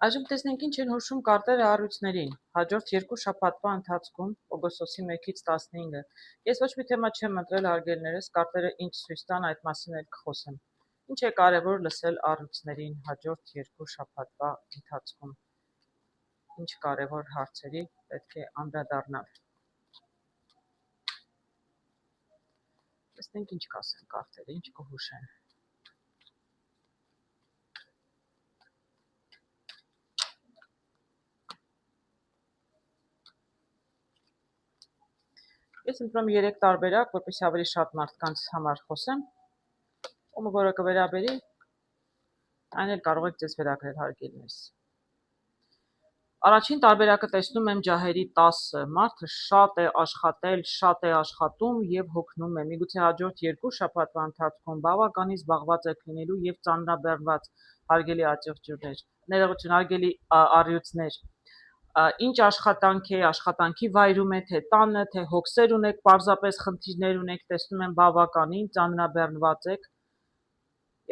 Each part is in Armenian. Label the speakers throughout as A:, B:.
A: Այժմ տեսնենք ինչ են հուշում կարտերը առյուծներին։ Հաջորդ երկու շաբաթվա ընթացքում օգոստոսի 1-ից 15-ը ես ոչ մի թեմա չեմ ընտրել հարգելներս, կարտերը ինչ ցույց տան այդ մասին էլ կխոսեմ։ Ինչ է կարևոր լսել առյուծներին հաջորդ երկու շաբաթվա ընթացքում։ Ինչ կարևոր հարցերի պետք է անդրադառնալ։ Տեսնենք ինչ կասեն կարտերը, ինչ կհուշեն։ Ես ընտրում եմ 3 տարբերակ, որպեսզի ավելի շատ մարդկանց համար խոսեմ։ Ումը որը կվերաբերի, այն էլ կարող եք ձեզ վերագրել հարգելներս։ Առաջին տարբերակը տեսնում եմ ջահերի 10-ը։ Մարդը շատ է աշխատել, շատ է աշխատում եւ հոգնում է։ Միգուցե հաջորդ երկու շաբաթվա ընթացքում բավականին զբաղված եք լինելու եւ ծանրաբեռնված հարգելի աճողջուրներ, ներողություն, հարգելի առյուծներ։ Ինչ աշխատանք է, աշխատանքի վայրում է, թե տանը, թե հոգսեր ունեք, պարզապես խնդիրներ ունեք, տեսնում եմ բավականին ծանրաբեռնված եք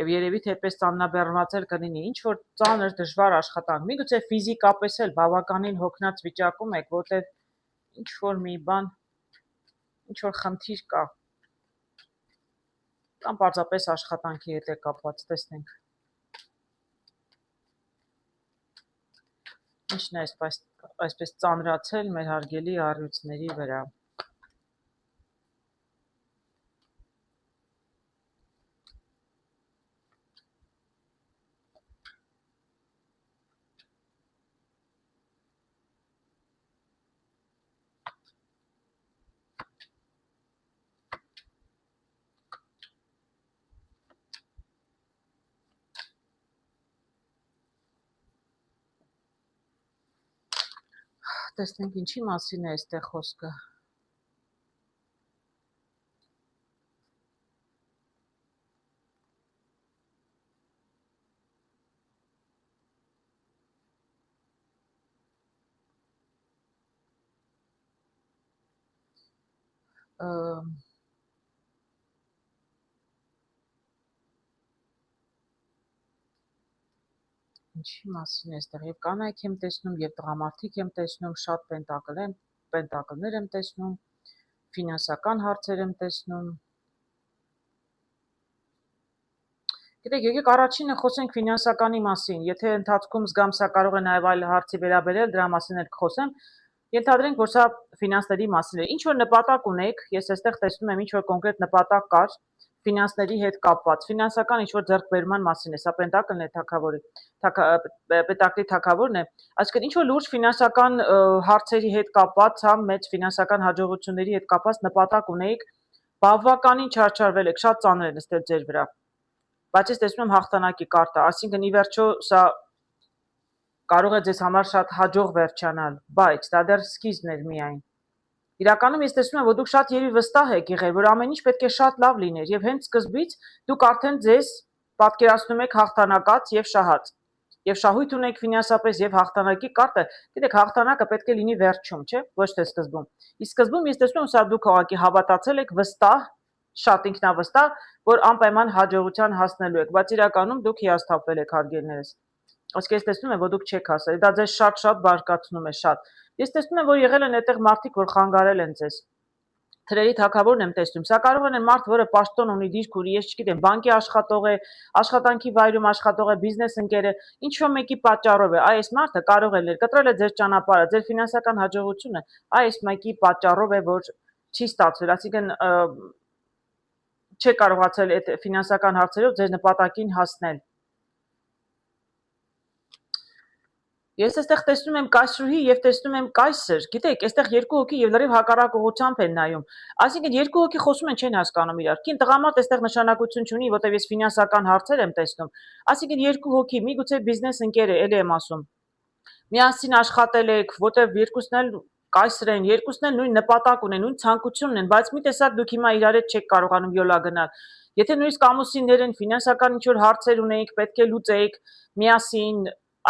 A: եւ երևի թե այդպես ծանրաբեռնված էլ կլինի, ինչ որ ծանր դժվար աշխատանք։ Միգուցե ֆիզիկապես էլ բավականին հոգնած վիճակում եք, որտեղ ինչ որ մի բան, ինչ որ խնդիր կա։ Կամ պարզապես աշխատանքի հետ է կապված, տեսնենք։ Ինչն է այսպես ծանրացել մեր հարգելի առյուծների վրա։ Տեսնենք ինչի մասին է այստեղ խոսքը։ Ինչի մասին է այստեղ եւ կանայք եմ տեսնում եւ տղամարդիկ եմ տեսնում, շատ պենտակլներ եմ տեսնում, ֆինանսական հարցեր եմ տեսնում։ Գիտեք, եկեք առաջինը խոսենք ֆինանսականի մասին։ Եթե ընթացքում զգամ սա կարող է նաեւ այլ հարցի վերաբերել, դրա մասին էլ կխոսեմ։ Ենթադրենք, որ սա ֆինանսների մասին է։ Ինչ որ նպատակ ունեք, ես այստեղ տեսնում եմ ինչ որ կոնկրետ նպատակ կար ֆինանսների հետ կապված, ֆինանսական ինչ որ ձեռքբերման մասին է, սա պենտակլն է թագավորի, պետակլի թագավորն է, այսինքն ինչ որ լուրջ ֆինանսական հարցերի հետ կապված, հա, մեծ ֆինանսական հաջողությունների հետ կապված նպատակ ունեիք, բավականին չարչարվել եք, շատ ծանր է նստել ձեր վրա, բայց ես տեսնում եմ հաղթանակի կարտը, այսինքն ի վերջո սա կարող է ձեզ համար շատ հաջող վերջանալ, բայց դա դեռ սկիզբն էր միայն։ Իրականում ես տեսնում եմ, որ դուք շատ երևի վստահ եք եղել, որ ամեն ինչ պետք է շատ լավ լիներ եւ հենց սկզբից դուք արդեն ձեզ պատկերացնում եք հաղթանակած եւ շահած։ Եվ շահույթ ունեք ֆինանսապես եւ հաղթանակի կարտը, գիտեք, հաղթանակը պետք է լինի վերջում, չէ՞, ոչ թե սկզբում։ Իսկ սկզբում ես տեսնում եմ, սա դուք ուղղակի հավատացել եք վստահ, շատ ինքնավստահ, որ անպայման հաջողության հասնելու եք, բայց իրականում դուք հիասթափվել եք հարգելներս։ Այսինքն ես տեսնում եմ, որ դուք չեք հասել, դա ձեզ շատ բարկացնում է, շատ։ Ես տեսնում եմ, որ եղել են այդտեղ մարդիկ, որ խանգարել են ձեզ։ Թրերի թագավորն եմ տեսնում, սա կարող է մարդ, որը պաշտոն ունի, դիրք ունի, ես չգիտեմ, բանկի աշխատող է, աշխատանքի վայրում աշխատող է, բիզնես ընկեր է, ինչ-որ մեկի պատճառով է, այս մարդը կարող է կտրել է ձեր ճանապարհը, ձեր ֆինանսական հաջողությունը, այս մեկի պատճառով է, որ չի ստացվել, այսինքն չեք կարողացել այդ ֆինանսական հարցերով ձեր նպատակին հասնել։ Ես այստեղ տեսնում եմ կայսրուհի եւ տեսնում եմ կայսր, գիտեք, այստեղ երկու հոգի եւ լրիվ հակառակ ուղղությամբ են նայում։ Այսինքն երկու հոգի խոսում են, չեն հասկանում իրար։ Կին տղամարդ այստեղ նշանակություն չունի, որտեւ ես ֆինանսական հարցեր եմ տեսնում։ Այսինքն երկու հոգի, միգուցե բիզնես ընկեր է, էլի եմ ասում։ Միասին աշխատել եք, որտեւ երկուսն էլ կայսր են, երկուսն էլ նույն նպատակ ունեն, նույն ցանկությունն են, բայց մի տեսակ դուք հիմա իրար հետ չեք կարողանում յոլա գնալ։ Եթե նույնիսկ ամուսիններ են, ֆինանսական ինչ-որ հարցեր ունեիք, պետք է լուծեիք միասին,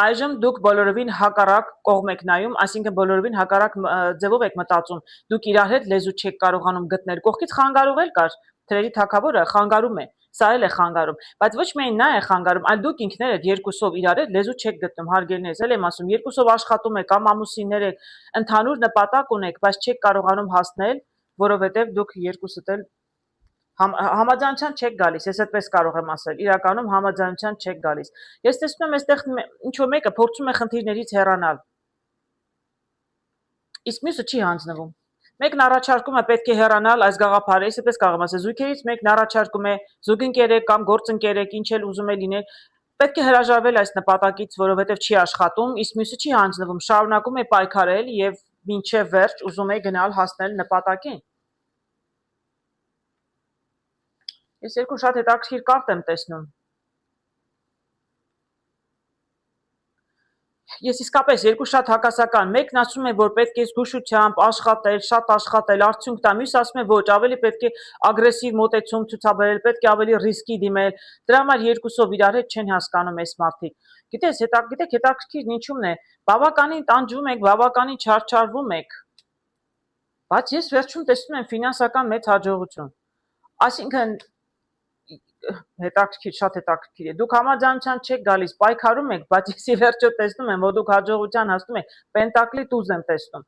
A: այժմ դուք բոլորովին հակառակ կողմ եք նայում, այսինքն բոլորովին հակառակ ձևով եք մտածում, դուք իրար հետ լեզու չեք կարողանում գտնել, կողքից խանգարող էլ կար, թրերի թագավորը խանգարում է, Սա էլ է խանգարում, բայց ոչ միայն նա է խանգարում, այլ դուք ինքներդ երկուսով իրար հետ լեզու չեք գտնում, հարգելիներս, էլ եմ ասում, երկուսով աշխատում եք կամ ամուսիններ եք, ընդհանուր նպատակ ունեք, բայց չեք կարողանում հասնել, որովհետև դուք երկուսդ էլ համաձայնության չեք գալիս, ես այդպես կարող եմ ասել, իրականում համաձայնության չեք գալիս։ Ես տեսնում եմ այստեղ ինչ-որ մեկը փորձում է խնդիրներից հեռանալ, իսկ մյուսը չի հանձնվում։ Մեկն առաջարկում է պետք է հեռանալ այս գաղափարը, ես այդպես կարող եմ ասել, զույգերից մեկն առաջարկում է զուգընկեր եք կամ գործընկեր եք, ինչ էլ ուզում է լինել, պետք է հրաժարվել այս նպատակից, որովհետև չի աշխատում, իսկ մյուսը չի հանձնվում, շարունակում է պայքարել եւ մինչև վերջ ուզում է գնալ հասնել նպատակին։ Ես երկու շատ հետաքրքիր կարտ եմ տեսնում։ Ես իսկապես երկու շատ հակասական, մեկն ասում է, որ պետք է զգուշությամբ աշխատել, շատ աշխատել, արդյունք տա, մյուսը ասում է ոչ, ավելի պետք է ագրեսիվ մոտեցում ցուցաբերել, պետք է ավելի ռիսկի դիմել։ Դրա համար երկուսով իրար հետ չեն հասկանում այս մարդիկ։ Գիտես, գիտեք, հետաքրքիրն ինչու՞մն է, բավականին տանջվում եք, բավականին չարչարվում եք, բայց ես վերջում տեսնում եմ ֆինանսական մեծ հաջողություն։ Այսինքն հետաքրքիր, շատ հետաքրքիր է։ Դուք համաձայնության չեք գալիս, պայքարում եք, բայց ես ի վերջո տեսնում եմ, որ դուք հաջողության հասնում եք, պենտակլի տուզ եմ տեսնում։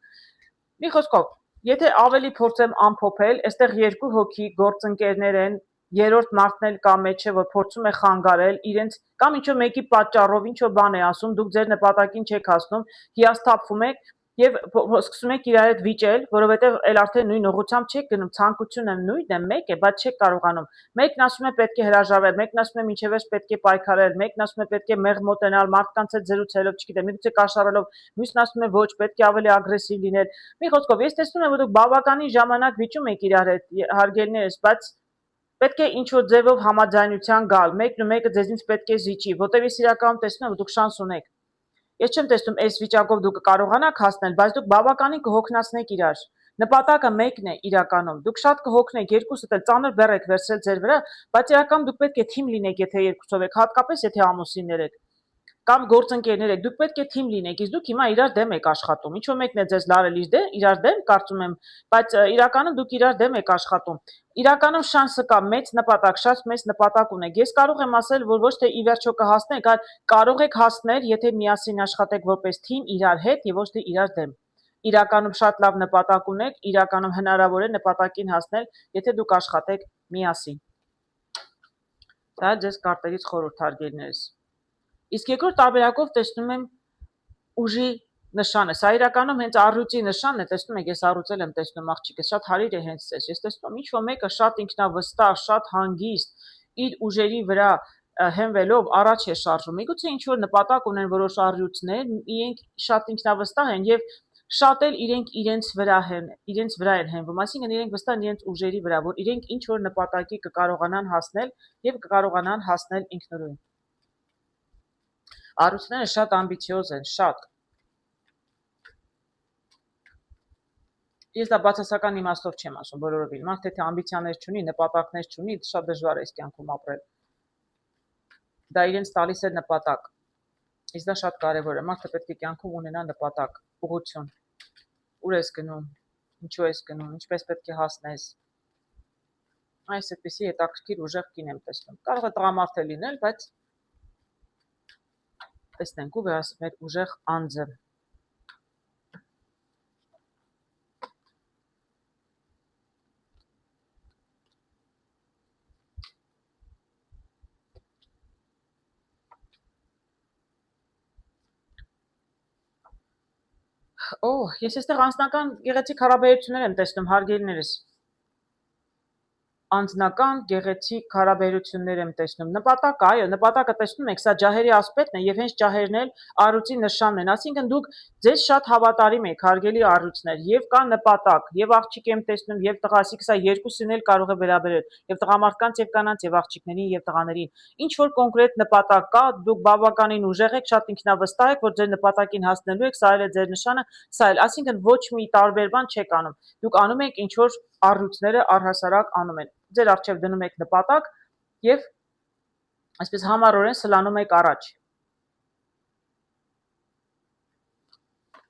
A: Մի խոսքով, եթե ավելի փորձեմ ամփոփել, այստեղ երկու հոգի գործընկերներ են, երրորդ մարդն էլ կա մեջը, որ փորձում է խանգարել իրենց կամ ինչ-որ մեկի պատճառով, ինչ-որ բան է ասում, դուք ձեր նպատակին չեք հասնում, հիասթափվում եք եւ սկսում եք իրար հետ վիճել, որովհետեւ էլ արդեն նույն ուղղությամբ չեք գնում, ցանկությունը նույնն է, մեկ է, բայց չեք կարողանում։ Մեկն ասում է պետք է հրաժարվել, մեկն ասում է մինչև վերջ պետք է պայքարել, մեկն ասում է պետք է մեղմ մոտենալ, մարդկանց հետ զրուցելով, չգիտեմ, միգուցե կաշառելով, մյուսն ասում է ոչ, պետք է ավելի ագրեսիվ լինել։ Մի խոսքով, ես տեսնում եմ, որ դուք բավականին ժամանակ վիճում եք իրար հետ, հարգելիներս, բայց պետք է ինչ-որ ձևով համաձայնության գալ, մեկն ու մեկը ձեզնից պետք է զիջի, որտեղ ես իրականում տեսնում եմ, որ դուք շանս ունեք։ Ես չեմ տեսնում այս վիճակով դուք կարողանաք հասնել, բայց դուք բավականին կհոգնածնեք իրար։ Նպատակը մեկն է իրականում։ Դուք շատ կհոգնեք, երկուսդ էլ ծանր բեռ եք վերցրել ձեր վրա, բայց իրականում դուք պետք է թիմ լինեք, եթե երկուսով եք, հատկապես եթե ամուսիններ եք կամ գործընկերներ եք, դուք պետք է թիմ լինեք, իսկ դուք հիմա իրար դեմ եք աշխատում։ Ինչ որ մեկն է ձեզ լարել իրար դեմ, կարծում եմ, բայց իրականում դուք իրար դեմ եք աշխատում։ Իրականում շանսը կա, մեծ նպատակ, շատ մեծ նպատակ ունեք։ Ես կարող եմ ասել, որ ոչ թե ի վերջո կհասնեք, այլ կարող եք հասնել, եթե միասին աշխատեք որպես թիմ իրար հետ եւ ոչ թե իրար դեմ։ Իրականում շատ լավ նպատակ ունեք, իրականում հնարավոր է նպատակին հասնել, եթե դուք աշխատեք միասին։ Դա ձեզ կարտերից խորհուրդ հարգելիներս։ Իսկ երկրորդ տարբերակով տեսնում եմ ուժի նշանը։ Սա իրականում հենց առյուծի նշանն է, տեսնում եք, ես առյուծել եմ տեսնում աղջիկս, շատ հարիր է հենց ցես։ Ես տեսնում եմ ինչ-որ մեկը շատ ինքնավստահ, շատ հանգիստ, իր ուժերի վրա հենվելով առաջ է շարժվում։ Միգուցե ինչ-որ նպատակ ունեն որոշ առյուծներ, իրենք շատ ինքնավստահ են եւ շատ էլ իրենք իրենց վրա են հենվում, այսինքն իրենք վստահ են իրենց ուժերի վրա, որ իրենք ինչ որ նպատակի կկարողանան հասնել եւ կկարողանան հասնել ինքնուրույն։ Առյուծները շատ ամբիցիոզ են, շատ։ Ես դա բացասական իմաստով չեմ ասում բոլորովին։ Մարդ եթե ամբիցիաներ չունի, նպատակներ չունի, շատ դժվար է այս կյանքում ապրել։ Դա իրենց տալիս է նպատակ։ Իսկ դա շատ կարևոր է։ Մարդը պետք է կյանքում ունենա նպատակ, ուղղություն։ Ուր ես գնում, ինչու ես գնում, ինչպես պետք է հասնես։ Այս այդպիսի հետաքրքիր ուժեղ կին եմ տեսնում։ Կարող է տղամարդ է լինել, բայց տեսնենք ու մեր ուժեղ անձը։ Ես այստեղ անձնական գեղեցիկ հարաբերություններ եմ տեսնում, հարգելիներս։ Անձնական գեղեցիկ հարաբերություններ եմ տեսնում։ Նպատակը, այո, նպատակը տեսնում եք, սա ջահերի ասպետն է եւ հենց ջահերն էլ առյուծի նշանն են։ Այսինքն դուք ձեզ շատ հավատարիմ եք, հարգելի առյուծներ, եւ կա նպատակ, եւ աղջիկ եմ տեսնում, եւ տղա, այսինքն սա երկուսին էլ կարող է վերաբերել, եւ տղամարդկանց եւ կանանց, եւ աղջիկներին եւ տղաներին։ Ինչ որ կոնկրետ նպատակ կա, դուք բավականին ուժեղ եք, շատ ինքնավստահ եք, որ ձեր նպատակին հասնելու եք, սա էլ է ձեր նշանը, սա էլ, այսինքն ոչ մի տարբեր բան չեք անում։ Դուք անում եք ինչ որ առյուծները առհասարակ անում են։ Ձեր առջև դնում եք նպատակ եւ այսպես համառորեն սլանում եք առաջ։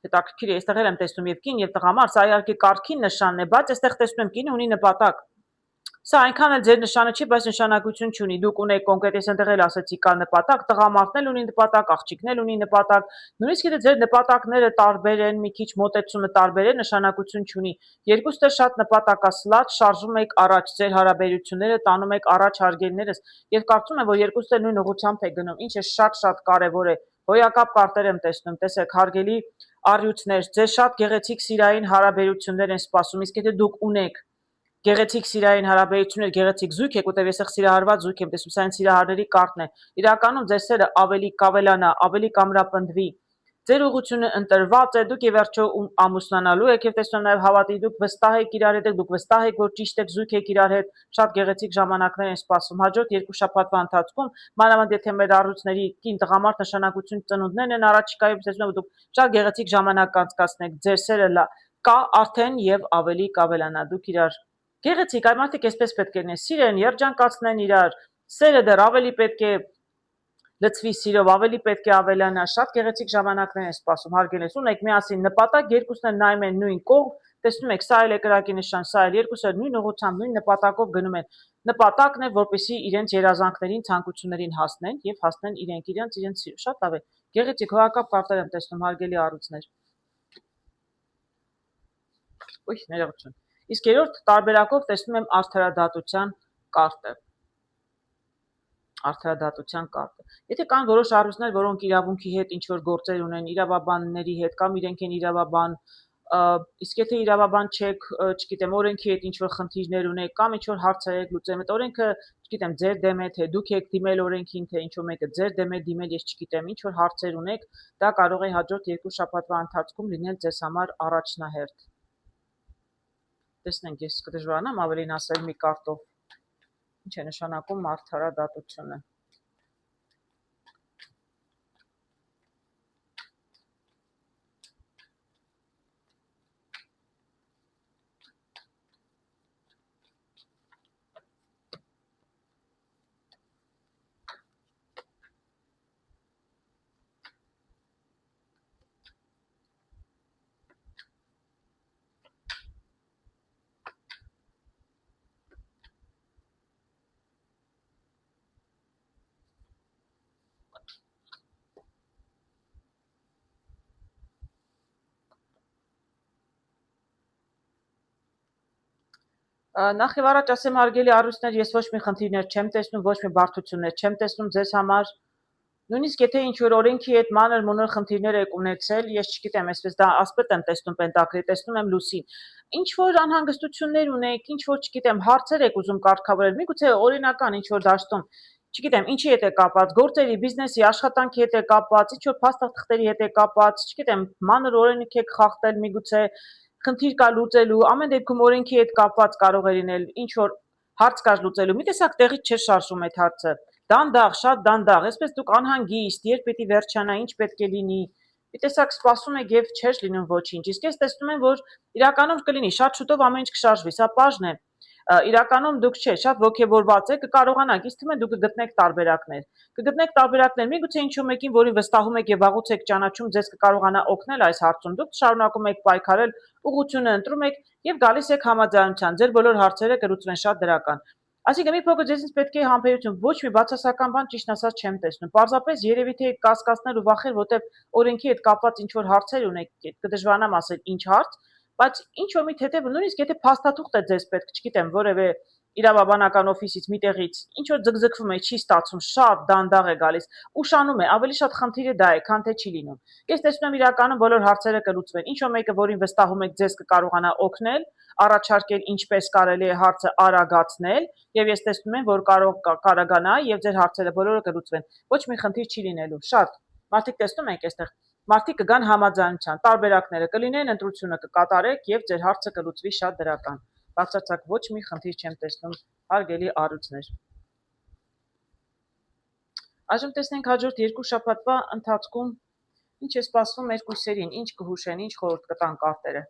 A: Հետաքրքիր է, այստեղ եմ տեսնում եւ կին եւ տղամարդ, սա իհարկե կարգին նշանն է, բայց այստեղ տեսնում եմ կինը ունի նպատակ։ Սա այնքան էլ ձեր նշանը չի, բայց նշանակություն չունի։ Դուք ունեք կոնկրետ, ես այնտեղ էլ ասացի, կա նպատակ, տղամարդն էլ ունի նպատակ, աղջիկն էլ ունի նպատակ։ Նույնիսկ եթե ձեր նպատակները տարբեր են, մի քիչ մոտեցումը տարբեր է, նշանակություն չունի։ Երկուստը շատ նպատակասլաց շարժում եք առաջ ձեր հարաբերությունները, տանում եք առաջ հարգելներս, եւ կարծում եմ, որ երկուստը նույն ուղղությամբ է գնում, ինչը շատ կարեւոր է։ Հոյակապ կարտեր եմ տեսնում, տեսեք, հարգելի առյուծներ, ձեզ շատ գեղեցիկ սիրային հարաբերություններ են սպասում, իսկ եթե դուք ունեք գեղեցիկ սիրային հարաբերություններ, գեղեցիկ զույգ եք, որտեղ ես սիրահարված զույգ եմ տեսնում, սա այն սիրահարների կարտն է։ Իրականում ձեր սերը ավելի կավելանա, ավելի կամրապնդվի։ Ձեր ուղղությունը ընտրված է, դուք ի վերջո ամուսնանալու եք եւ տեսնում նաեւ հավատի, դուք վստահ եք իրար հետ, դուք վստահ եք, որ ճիշտ եք, զույգ եք իրար հետ, շատ գեղեցիկ ժամանակներ են սպասում։ Հաջորդ 2 շաբաթվա ընթացքում, մանավանդ եթե մեր առույցների կին տղամարդ նշանակություն ծնունդներն են առաջիկայում, տեսնում եք, դուք շատ գեղեցիկ ժամանակ կանցկացնեք, ձեր սերը կա արդեն եւ ավելի կավելանա, դուք իրար գեղեցիկ, այ մարդիկ այսպես պետք է լինեն, սիրեն, երջանկացնեն իրար, սերը դեռ ավելի պետք է լցվի սիրով, ավելի պետք է ավելանա, շատ գեղեցիկ ժամանակներ են սպասում, հարգելես, ունեք միասին նպատակ, երկուսն էլ նայում են նույն կողմ, տեսնում եք, սա էլ է կրակի նշան, սա էլ երկուսը նույն ուղղությամբ, նույն նպատակով գնում են։ Նպատակն է, որպեսզի իրենց երազանքներին, ցանկություններին հասնեն եւ հասնեն իրենց սիրո։ Շատ լավ է։ Գեղեցիկ հոյակապ կարտեր եմ տեսնում, հարգելի առույցներ։ Ուй, ներողություն։ Իսկ երրորդ տարբերակով տեսնում եմ արդարադատության կարտը։ Արդարադատության կարտը։ Եթե կան որոշ առույցներ, որոնք իրավունքի հետ ինչ-որ գործեր ունեն, իրավաբանների հետ կամ իրենք են իրավաբան, իսկ եթե իրավաբան չեք, չգիտեմ, օրենքի հետ ինչ-որ խնդիրներ ունեք կամ ինչ-որ հարցեր եք լուծում, այդ օրենքը, չգիտեմ, ձեր դեմ է, թե դուք եք դիմել օրենքին, թե ինչ-որ մեկը ձեր դեմ է դիմել, ես չգիտեմ, ինչ-որ հարցեր ունեք, դա կարող է հաջորդ 2 շաբաթվա ընթացքում լինել ձեզ համար առաջնահերթ։ Տեսնենք, ես կդժվարանամ ավելին ասել մի կարտով։ Ինչ է նշանակում արդարադատությունը։ Նախ եւ առաջ ասեմ, հարգելի առույցներ, ես ոչ մի խնդիրներ չեմ տեսնում, ոչ մի բարդություններ չեմ տեսնում ձեզ համար։ Նույնիսկ եթե ինչ-որ օրենքի հետ մանր-մունր խնդիրներ եք ունեցել, ես չգիտեմ, այսպես դա ասպետ եմ տեսնում պենտակլի, տեսնում եմ լուսին։ Ինչ-որ անհանգստություններ ունեք, ինչ-որ, չգիտեմ, հարցեր եք ուզում կարգավորել, միգուցե օրինական ինչ-որ դաշտում, չգիտեմ, ինչի հետ է կապված, գործերի, բիզնեսի, աշխատանքի հետ է կապված, ինչ-որ փաստաթղթերի հետ է կապված, չգիտեմ, մանր օրենք եք խախտել, միգուցե խնդիր կա լուծելու, ամեն դեպքում օրենքի հետ կապված կարող է լինել, ինչ որ հարց կար լուծելու։ Մի տեսակ տեղից չէ շարժում այդ հարցը։ Դանդաղ, շատ դանդաղ, այսպես դուք անհանգիստ, երբ պիտի վերջանա, ինչ պետք է լինի։ Մի տեսակ սպասում եք եւ չէր լինում ոչինչ։ Իսկ ես տեսնում եմ, որ իրականում կլինի շատ շուտով ամեն ինչ կշարժվի, սա բաժն է։ Իրականում դուք չէ, շատ ողջևորված եք, կկարողանաք, իսկ թվում է դուք կգտնեք տարբերակներ։ Կգտնեք տարբերակներ, միգուցե ինչ-որ մեկին, որին վստահում եք եւ վաղուց եք ճանաչում, ձեզ կկարողանա օգնել այս հարցում։ Դուք շարունակում եք պայքարել, ուղղությունը ընտրում եք եւ գալիս եք համաձայնության։ Ձեր բոլոր հարցերը կլուծվեն, շատ դրական։ Այսինքն մի փոքր ձեզից պետք է համբերություն, ոչ մի բացասական բան ճիշտ ասած չեմ տեսնում։ Պարզապես երևի թե կասկածներ ու վախեր, որտեղ օրենքի հետ կապված ինչ որ հարցեր ունեք, կդժվարանամ ասել ինչ հարց, բայց ինչ որ մի թեթև, նույնիսկ եթե փաստաթուղթ է ձեզ պետք, չգիտեմ, որևէ իրավաբանական օֆիսից միտեղից ինչ որ ձգձգվում է, չի ստացվում, շատ դանդաղ է գալիս, ուշանում է, ավելի շատ խնդիրը դա է, քան թե չի լինում։ Ես տեսնում եմ իրականում բոլոր հարցերը կլուծվեն։ Ինչ որ մեկը, որին վստահում եք, ձեզ կկարողանա օգնել, առաջարկել ինչպես կարելի է հարցը արագացնել, եւ ես տեսնում եմ, որ կարողանա եւ ձեր հարցերը բոլորը կլուծվեն։ Ոչ մի խնդիր չի լինելու։ Շատ մարդիկ տեսնում եք այստեղ, մարդիկ կգան համաձայնության, տարբերակները կլինեն, ընտրությունը կկատարեք եւ ձեր հարցը կլուծվի, շատ դրական։ Բացարձակ ոչ մի խնդիր չեմ տեսնում, հարգելի առույցներ։ Այժմ տեսնենք հաջորդ 2 շաբաթվա ընթացքում ինչ է սպասվում մեր կույսերին, ինչ կհուշեն, ինչ խորհուրդ կտան կարտերը։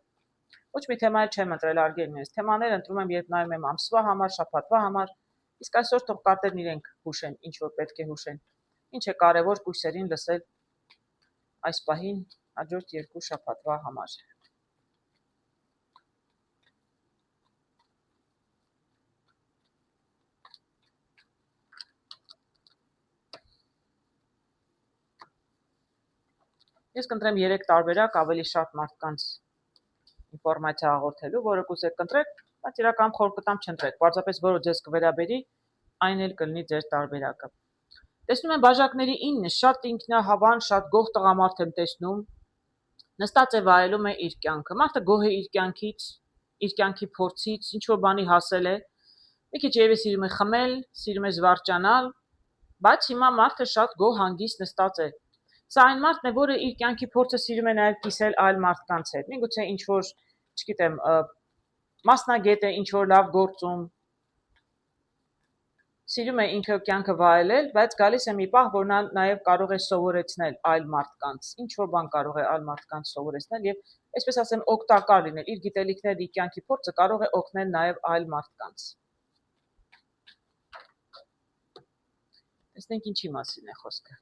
A: Ոչ մի թեմա չեմ ընտրել, արգելներս։ Թեմաներ ընտրում եմ, երբ նայում եմ ամսվա համար, շաբաթվա համար, իսկ այսօր թող կարտերն իրենք հուշեն, ինչ որ պետք է հուշեն։ Ինչ է կարևոր կույսերին լսել այս պահին հաջորդ 2 շաբաթվա համար։ Ես կընտրեմ 3 տարբերակ ավելի շատ մարդկանց ինֆորմացիա հաղորդելու, որը կուզեք կընտրեք, բայց իրական խոր կտամ չընտրեք, պարզապես որը ձեզ կվերաբերի, այն էլ կլինի ձեր տարբերակը։ Տեսնում եմ բաժակների 9 շատ ինքնահավան, շատ գող տղամարդ եմ տեսնում, նստած է վայելում է իր կյանքը, մարդը գոհ է իր կյանքից, իր կյանքի փորձից, ինչ որ բանի հասել է, մի քիչ երևի սիրում է խմել, սիրում է զվարճանալ, բայց հիմա մարդը շատ գոհ հանգիստ նստած է։ Սա այն մարդն է, որը իր կյանքի փորձը սիրում է նաև կիսել այլ մարդկանց հետ։ Միգուցե ինչ որ, չգիտեմ, մասնագետ է, ինչ որ լավ գործում, սիրում է ինքը կյանքը վայելել, բայց գալիս է մի պահ, որ նա նաև կարող է սովորեցնել այլ մարդկանց, ինչ որ բան կարող է այլ մարդկանց սովորեցնել եւ, այսպես ասեմ, օգտակար լինել, իր գիտելիքները, իր կյանքի փորձը կարող է օգնել նաև այլ մարդկանց։ Տեսնենք ինչի մասին է խոսքը։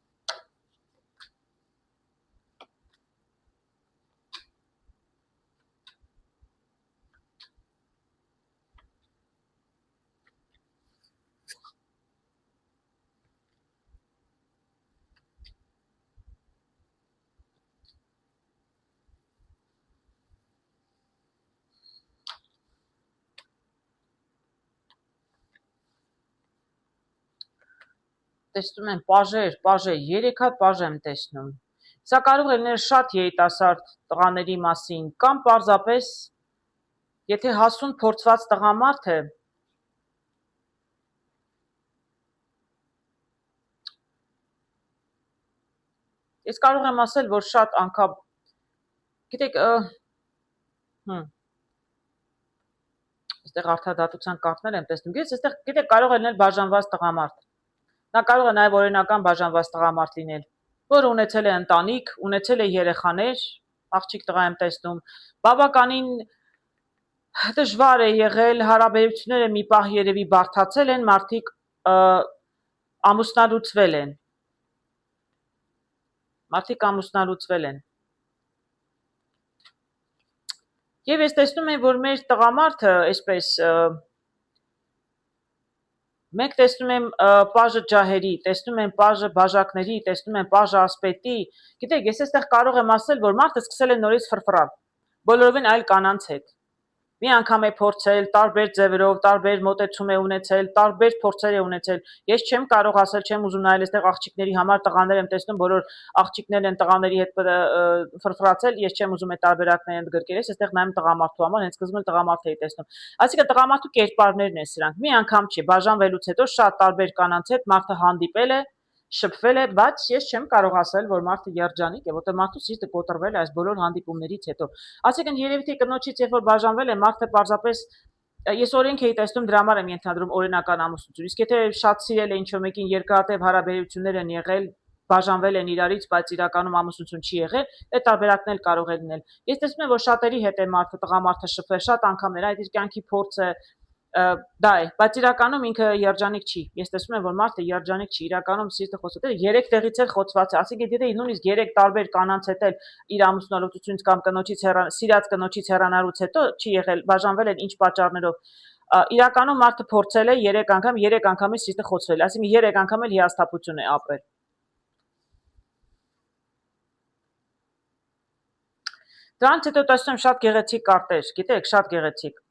A: Տեսնում եմ պաժեր, 3 հատ պաժ եմ տեսնում։ Սա կարող է լինել շատ երիտասարդ տղաների մասին, կամ պարզապես, եթե հասուն փորձված տղամարդ է, ես կարող եմ ասել, որ շատ անգամ, գիտեք, այստեղ արդարադատության կարգներ եմ տեսնում, գիտեք, կարող է լինել բաժանված տղամարդ։ Նա կարող է նաև օրինական բաժանված տղամարդ լինել, որը ունեցել է ընտանիք, ունեցել է երեխաներ, աղջիկ տղա եմ տեսնում, բավականին դժվար է եղել, հարաբերությունները մի պահ երևի բարդացել են, մարդիկ ամուսնալուծվել են։ Եվ ես տեսնում եմ, որ մեր տղամարդը, այսպես, մենք տեսնում եմ պաժը ջահերի, տեսնում եմ պաժը բաժակների, տեսնում եմ պաժը ասպետի, գիտեք, ես այստեղ կարող եմ ասել, որ մարդը սկսել է նորից ֆրֆռալ, բոլորովին այլ կանանց հետ, մի անգամ է փորձել, տարբեր ձևերով, տարբեր մոտեցում է ունեցել, տարբեր փորձեր է ունեցել, ես չեմ կարող ասել, չեմ ուզում նայել այստեղ աղջիկների համար, տղաներ եմ տեսնում, բոլոր աղջիկներն են տղաների հետ ֆրֆռացել, ես չեմ ուզում այդ տարբերակները ընդգրկել, ես այստեղ նայում տղամարդու համար, հենց սկզբում տղամարդ էի տեսնում, այսինքն տղամարդու կերպարներն են սրանք, մի անգամ չի, բաժանվելուց հետո շատ տարբեր կանանց հետ մարդը հանդիպել է, շփվել է, բայց ես չեմ կարող ասել, որ մարդը երջանիկ է, որտեղ մարդու սիրտը կոտրվել է այս բոլոր հանդիպումներից հետո։ Այսինքն երևի թե կնոջից երբ որ բաժանվել է, մարդը պարզապես ես օրենք էի տեսնում, դրա համար եմ ենթադրում օրինական ամուսնություն։ Իսկ եթե շատ սիրել է ինչ-որ մեկին, երկարատև հարաբերություններ են եղել, բաժանվել են իրարից, բայց իրականում ամուսնություն չի եղել, այդ տարբերակն էլ կարող է լինել։ Ես տեսնում եմ, որ շատերի հետ է մարդը, տղամարդը շփվել, շատ անգամներ, այդ իր կյանքի փորձը դա է, բայց իրականում ինքը երջանիկ չի։ Ես տեսնում եմ, որ մարդը երջանիկ չի, իրականում սիրտը խոսում է, 3 տեղից էլ խոցված է, ասիկա եթե նույնիսկ 3 տարբեր կանանց հետ էլ իր ամուսնալուծությունից կամ կնոջից սիրած կնոջից հեռանալուց հետո չի եղել, բաժանվել են ինչ պատճառներով։ Իրականում մարդը փորձել է 3 անգամից սիրտը խոցվել, այսինքն 3 անգամ էլ հիասթափություն է ապրել։ Դրանից հետո տեսնում եմ շատ գեղեցիկ կարտեր, գիտեք, շատ գեղեցիկ։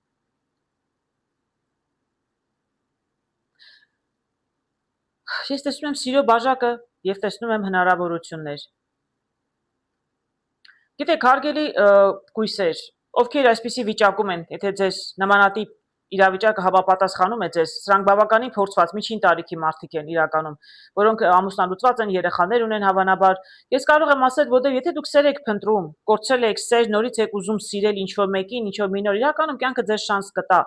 A: Ես տեսնում եմ սիրո բաժակը եւ տեսնում եմ հնարավորություններ։ Գիտեք, հարգելի կույսեր, ովքեր այսպիսի վիճակում են, եթե ձեզ նմանատիպ իրավիճակը հավապատասխանում է ձեզ, սրանք բավականին փորձված միջին տարիքի մարդիկ են իրականում, որոնք ամուսնալուծված են, երեխաներ ունեն հավանաբար։ Ես կարող եմ ասել, որտեղ եթե դուք սեր եք փնտրում, կորցրել եք սեր, նորից եք ուզում սիրել ինչ-որ մեկին, ինչ-որ մի նոր, իրականում կյանքը ձեզ շանս կտա։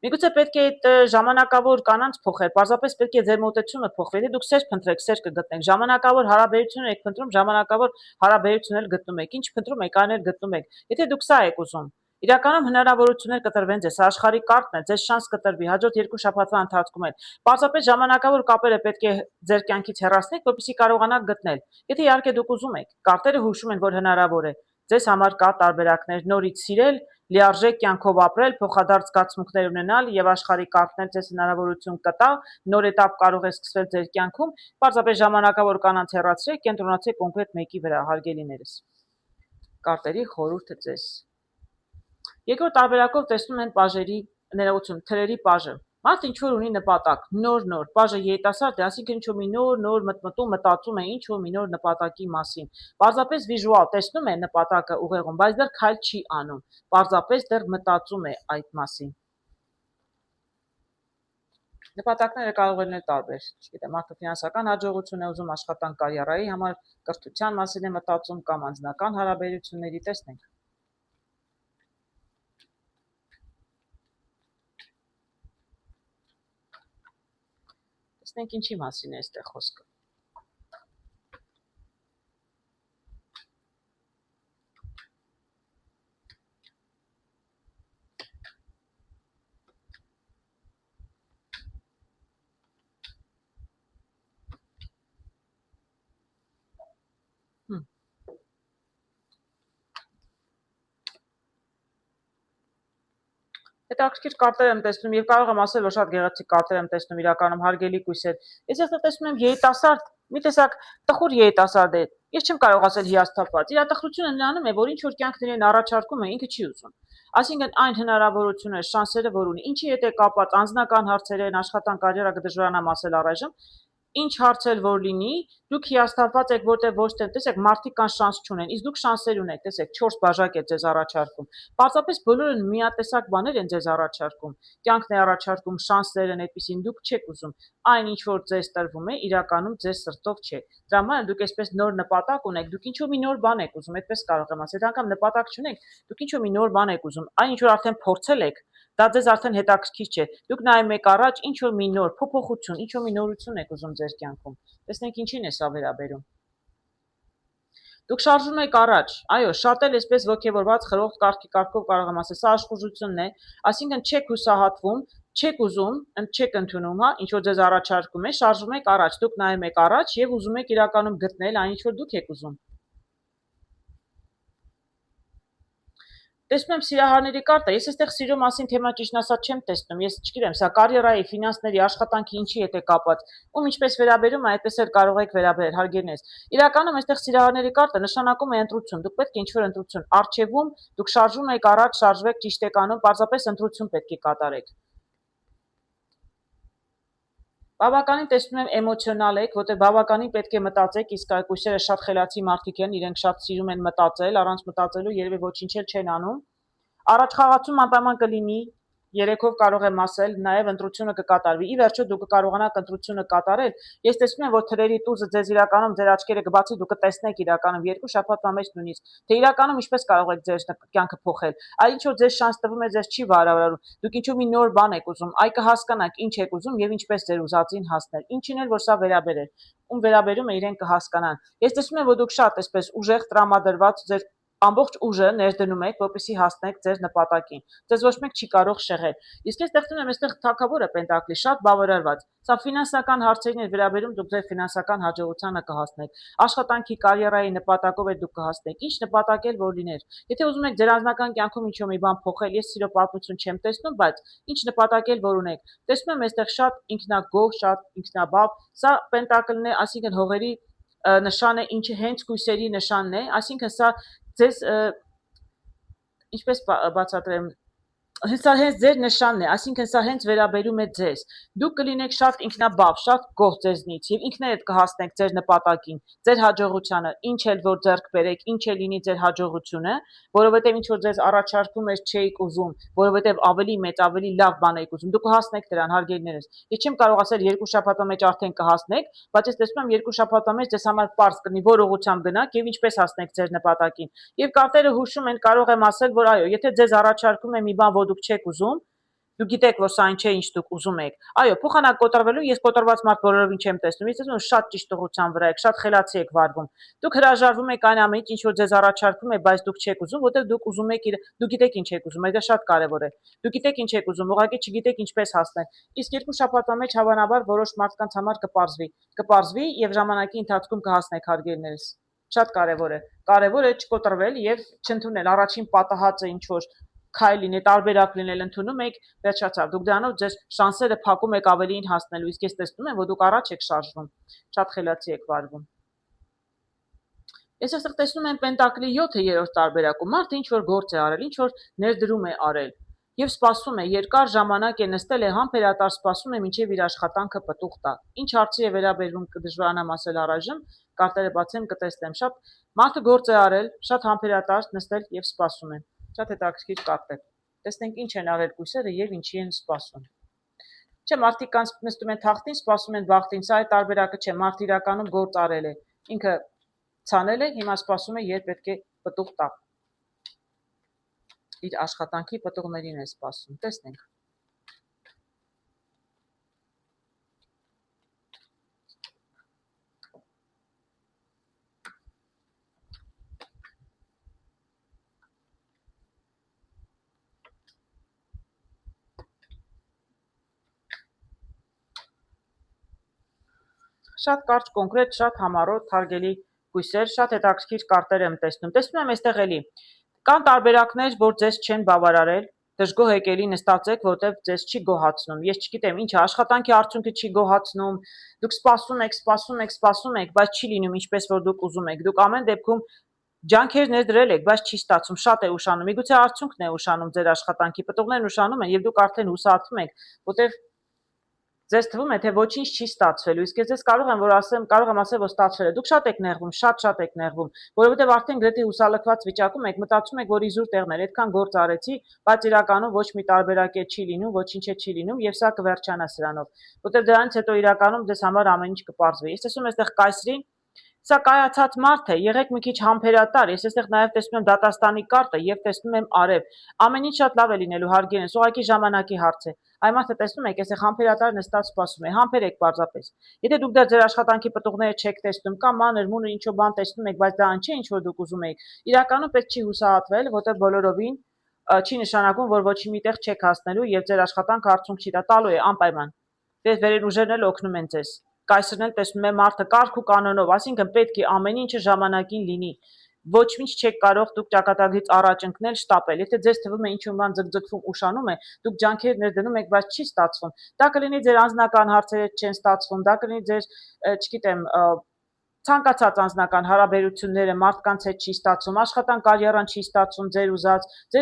A: Միգուցե պետք է այդ ժամանակավոր կանանց փոխել, պարզապես պետք է ձեր մոտեցումը փոխվի։ Եթե դուք սեր փնտրեք, սեր կգտնեք։ Ժամանակավոր հարաբերություններ եք փնտրում, ժամանակավոր հարաբերություններ գտնում եք։ Ինչ փնտրում եք, այն էլ գտնում եք։ Եթե դուք սա եք ուզում, իրականում հնարավորություններ կտրվեն ձեզ, աշխարհի կարգն է, ձեզ շանս կտրվի հաջորդ 2 շաբաթվա ընթացքում էլ։ Պարզապես ժամանակավոր կապերը պետք է ձեր կյանքից հեռացնեք, որպեսզի կարողանաք գտնել։ Եթե իհարկե դուք ուզում եք, կարտերը հուշում են, որ հնարավոր է։ Ձեզ համար կա տարբերակներ նորից սիրել, լիարժեք կյանքով ապրել, փոխադարձ զգացմունքներ ունենալ եւ աշխարհի կարգնել ձեզ հնարավորություն կտա, նոր էտապ կարող է սկսվել ձեր կյանքում, պարզապես ժամանակավոր կանանց հեռացրեք, կենտրոնացեք կոնկրետ մեկի վրա, հարգելիներս։ Կարտերի խորհուրդը ձեզ։ Երկրորդ տարբերակով տեսնում են պաժերի ներողություն, թրերի պաժը։ Մարդ ինչ որ ունի նպատակ, նոր, պաժը երիտասարդ է, այսինքն ինչ-որ մի նոր մտմտում, մտածում է ինչ-որ մի նոր նպատակի մասին։ Պարզապես վիժուալ տեսնում է նպատակը ուղեղում, բայց դեռ քայլ չի անում, պարզապես դեռ մտածում է այդ մասին։ Նպատակները կարող են լինել տարբեր, չգիտեմ, մարդը ֆինանսական հաջողություն է ուզում, աշխատանք կարիերայի համար, կրթության մասին է մտածում կամ անձնական հարաբերությունների, տեսնենք։ Տեսնենք ինչի մասին է այստեղ խոսքը։ Հետաքրքիր կարտեր եմ տեսնում եւ կարող եմ ասել, որ շատ գեղեցիկ կարտեր եմ տեսնում, իրականում հարգելի կույսեր։ Ես այստեղ տեսնում եմ երիտասարդ, մի տեսակ տխուր երիտասարդ է։ Ես չեմ կարող ասել հիասթափված։ Իր տխրությունը նրանում է, որ ինչ որ կյանքն իրեն առաջարկում է, ինքը չի ուզում։ Այսինքն այն հնարավորությունները, շանսերը, որ ունի, ինչի հետ է կապված անձնական հարցեր են, աշխատանք, կարիերա կդժվարանամ ասել առայժմ, ինչ հարց էլ որ լինի, դուք հիասթափված եք, որտեղ ոչ թե, տեսեք, մարդիկ կան շանս չունեն, իսկ դուք շանսեր ունեք, տեսեք, 4 բաժակ է ձեզ առաջարկում։ Պարզապես բոլորը միատեսակ բաներ են ձեզ առաջարկում։ Կյանքն է առաջարկում շանսեր են, այդպեսին դուք չեք ուզում։ Այն ինչ որ ձեզ տրվում է, իրականում ձեզ սրտով չէ։ Դրա համար դուք այսպես նոր նպատակ ունեք, դուք ինչ որ մի նոր բան եք ուզում, այդպես կարող եմ ասել, անգամ նպատակ չունեք, դուք ինչ որ մի նոր բան եք ուզում, այն ինչ որ արդեն փորձել եք, դա ձեզ արդեն հետաքրքիր չէ։ Դուք նայում եք առաջ, ինչ որ մի նոր փոփոխություն, ինչ որ մի նորություն եք ուզում ձեր կյանքում։ Տեսնենք ինչին է սա վերաբերում։ Դուք շարժում եք առաջ, այո, շատ էլ այսպես ոգևորված խրոխտ կարգով կարող եմ ասել, սա աշխուժությունն է, այսինքն չեք հուսահատվում, չեք ուզում, չեք ընդունում, հա, ինչ որ ձեզ առաջարկում է, շարժում եք առաջ, դուք նայում եք առաջ եւ ուզում եք իրականում գտնել այն ինչ որ դուք եք ուզում։ Տեսնում եմ սիրահարների կարտը, ես այստեղ սիրո մասին թեմա ճիշտ ասած չեմ տեսնում, ես չգիտեմ, սա կարիերայի, ֆինանսների, աշխատանքի ինչի հետ է կապված, ում ինչպես վերաբերում է, այդպես էլ կարող եք վերաբերել, հարգելիներս։ Իրականում այստեղ սիրահարների կարտը նշանակում է ընտրություն, դուք պետք է ինչ-որ ընտրություն առջևում, դուք շարժում եք առաջ, շարժվեք, ճիշտ եք անում, պարզապես ընտրություն պետք է կատարեք։ Բավականին տեսնում եմ էմոցիոնալ եք, որտեղ բավականին պետք է մտածեք, իսկ կույսերը շատ խելացի մարդիկ են, իրենք շատ սիրում են մտածել, առանց մտածելու երևի ոչինչ էլ չեն անում։ Առաջխաղացում անպայման կլինի, երեքով կարող եմ ասել, նաև ընտրությունը կկատարվի։ Ի վերջո դուք կկարողանաք ընտրությունը կատարել։ Ես տեսնում եմ, որ թրերի տուզը ձեզ իրականում ձեր աչքերը կբացի, դուք կտեսնեք իրականում 2 շաբաթվա մեջ նույնիսկ, թե իրականում ինչպես կարող եք ձեր կյանքը փոխել։ Այլ ինչ որ ձեզ շանս տվում է, ձեզ չի վարարում։ Դուք ինչ որ մի նոր բան եք ուզում, այ կհասկանաք ինչ եք ուզում եւ ինչպես ձեր ուզածին հասնել։ Ինչին էլ որ սա վերաբերել, ում վերաբերում է իրեն կհասկանան։ Ես տեսնում եմ, որ դուք շատ այսպես ուժեղ տրամադրված ձեր ամբողջ ուժը ներդնում եք, որպեսզի հասնեք ձեր նպատակին։ Ձեզ ոչ մեկ չի կարող շեղել։ Իսկ ես տեսնում եմ, այստեղ թագավորը պենտակլի շատ բավարարված։ Սա ֆինանսական հարցերին է վերաբերում, դուք ձեր ֆինանսական հաջողությանը կհասնեք։ Աշխատանքի, կարիերայի նպատակով է դուք կհասնեք։ Ինչ նպատակ էլ որ լիներ։ Եթե ուզում եք ձեր անձնական կյանքում ինչ-որ մի բան փոխել, ես սիրո պատմություն չեմ տեսնում, բայց ինչ նպատակ էլ որ ունեք։ Տեսնում եմ այստեղ շատ ինքնագոհ, շատ ինքնաբավ։ Սա պենտակլն է, այսինքն հողերի նշան է, ինչը հենց կույսերի նշանն է, այսինքն սա ձեզ ինչպես բացատրեմ, սա հենց ձեր նշանն է, այսինքն սա հենց վերաբերում է ձեզ։ Դուք կլինեք շատ ինքնաբավ, շատ գոհ ձեզնից եւ ինքներդ կհասնեք ձեր նպատակին, ձեր հաջողությանը, ինչ էլ որ ձեռք բերեք, ինչ էլ լինի ձեր հաջողությունը, որովհետեւ ինչ որ ձեզ առաջարկում էր չէիք ուզում, որովհետեւ ավելի մեծ, ավելի լավ բան եք ուզում, դուք կհասնեք դրան, հարգելիներս։ Ես չեմ կարող ասել 2 շաբաթվա մեջ արդեն կհասնեք, բայց ես տեսնում եմ 2 շաբաթվա մեջ ձեզ համար պարզ կլինի, որ ուղղությամբ գնաք եւ ինչպես հասնեք ձեր նպատակին։ Եվ կարտերը հուշում են, կարող եմ ասել, որ այո, եթե ձեզ առաջարկում է մի բան, որ դուք չեք ուզում, դուք գիտեք, որ սա ինչ է, ինչ դուք ուզում եք։ Այո, փոխանակ կոտրվելու ես կոտրված մարդ բոլորովին չեմ տեսնում։ Ես տեսնում եմ շատ ճիշտ ուղղության վրա եք, շատ խելացի եք վարվում։ Դուք հրաժարվում եք այն ամենից, ինչ որ ձեզ առաջարկում է, բայց դուք չեք ուզում, որտեղ դուք ուզում եք, դուք գիտեք ինչ եք ուզում, դա շատ կարևոր է։ Դուք գիտեք ինչ եք ուզում, ուղղակի չգիտեք ինչպես հասնել։ Իսկ 2 շաբաթվա մեջ հավանաբար որոշ մարդկանց համար կպարզվի եւ ժամանակի ընթացքում կհասնեք, հարգելիներս։ Շատ կարևոր է։ Կարևոր է չկոտրվել եւ չընդունել առաջին պատահածը ինչ որ քայլ լինի, տարբերակ լինել ընդունում եք, վերջացավ։ Դուք դրանով ձեր շանսերը փակում եք ավելին հասնելու, իսկ ես տեսնում եմ, որ դուք առաջ եք շարժվում, շատ խելացի եք վարվում։ Ես այստեղ տեսնում եմ Պենտակլի 7-ը երրորդ տարբերակում, մարդը ինչ որ գործ է արել, ինչ որ ներդրում է արել եւ սպասում է, երկար ժամանակ է նստել է համբերատար սպասում է մինչեւ իր աշխատանքը պտուղ տա։ Ինչ հարցի է վերաբերվում կդժվարանամ ասել առայժմ, կարտերը բացեմ կտեսնեմ, շատ մարդը գործ է արել, շատ համբերատար նստել եւ սպասում է։ Շատ հետաքրքիր կարտ է։ Տեսնենք ինչ են արել կույսերը եւ ինչի են սպասում։ Չէ, մարդիկ նստում են թախտին, սպասում են բախտին, սա է տարբերակը չէ, մարդ իրականում գործ արել է։ Ինքը ցանել է, հիմա սպասում է, երբ պետք է պտուղ տա։ Իր աշխատանքի պտուղներին է սպասում։ Տեսնենք։ Շատ կարճ, կոնկրետ, շատ համառոտ, հարգելի կույսեր, շատ հետաքրքիր կարտեր եմ տեսնում։ Տեսնում եմ այստեղ էլի կան տարբերակներ, որ ձեզ չեն բավարարել, դժգոհ եք էլի նստած եք, որտեղ ձեզ չի գոհացնում։ Ես չգիտեմ, ինչ է, աշխատանքի արդյունքը չի գոհացնում։ Դուք սպասում եք, բայց չի լինում ինչպես որ դուք ուզում եք։ Դուք ամեն դեպքում ջանքեր ներդրել եք, բայց չի ստացվում, շատ է ուշանում։ Միգուցե արդյունքն է ուշանում ձեր աշխատանքի, պտուղներն ուշանում են եւ դուք արդեն հուսահատվում եք, որտեղ ձեզ թվում է, թե ոչինչ չի ստացվելու, իսկ ես ձեզ կարող եմ ասել, որ ստացվել է։ Դուք շատ եք նեղվում, շատ եք նեղվում, որովհետև արդեն գրեթե հուսալքված վիճակում եք, մտածում եք, որ իզուր տեղն էր, այդքան գործ արեցի, բայց իրականում ոչ մի տարբերակ է չի լինում, ոչինչ է չի լինում եւ սա կվերջանա սրանով, որովհետև դրանից հետո իրականում ձեզ համար ամեն ինչ կպարզվի։ Ես տեսնում եմ այստեղ կայսրին, սա կայացած մարդ է, եղեք մի քիչ համբերատար, ես այստեղ նաև տեսնում եմ դատաստանի կարտը եւ տեսնում եմ արև, ամեն ինչ շատ լավ է լինելու հարգելին, ուղղակի ժամանակի հարց է, այ մարդը տեսնում եք, այսեղ համբերատար նստած սպասում է, համբերեք պարզապես, եթե դուք դեռ ձեր աշխատանքի պտուղները չեք տեսնում, կամ մանր մունր ինչ-որ բան տեսնում եք, բայց դա այն չէ, ինչ որ դուք ուզում եք, իրականում պետք չի հուսահատվել, որտեղ բոլորովին չի նշանակում, որ ոչ միտեղ չեք հասնելու եւ ձեր աշխատանքը արդյունք չի տա, տալու է անպայման, դες վերելուժերն էլ օգնում են ձեզ Կայսրն էլ տեսնում է մարդը կարգ ու կանոնով, այսինքն պետք է ամեն ինչը ժամանակին լինի։ Ոչ ինչ չեք կարող դուք ճակատագրից առաջ ընկնել, շտապել։ Եթե ձեզ թվում է ինչ-որ բան ձգձգվում, ուշանում է, դուք ջանքեր ներդնում եք, բայց չի ստացվում։ Դա կլինի ձեր անձնական հարցերը չեն ստացվում, դա կլինի ձեր, չգիտեմ, ցանկացած անձնական հարաբերությունները մարդկանց հետ չի ստացվում, աշխատանք կարիերան չի ստացվում, ձեր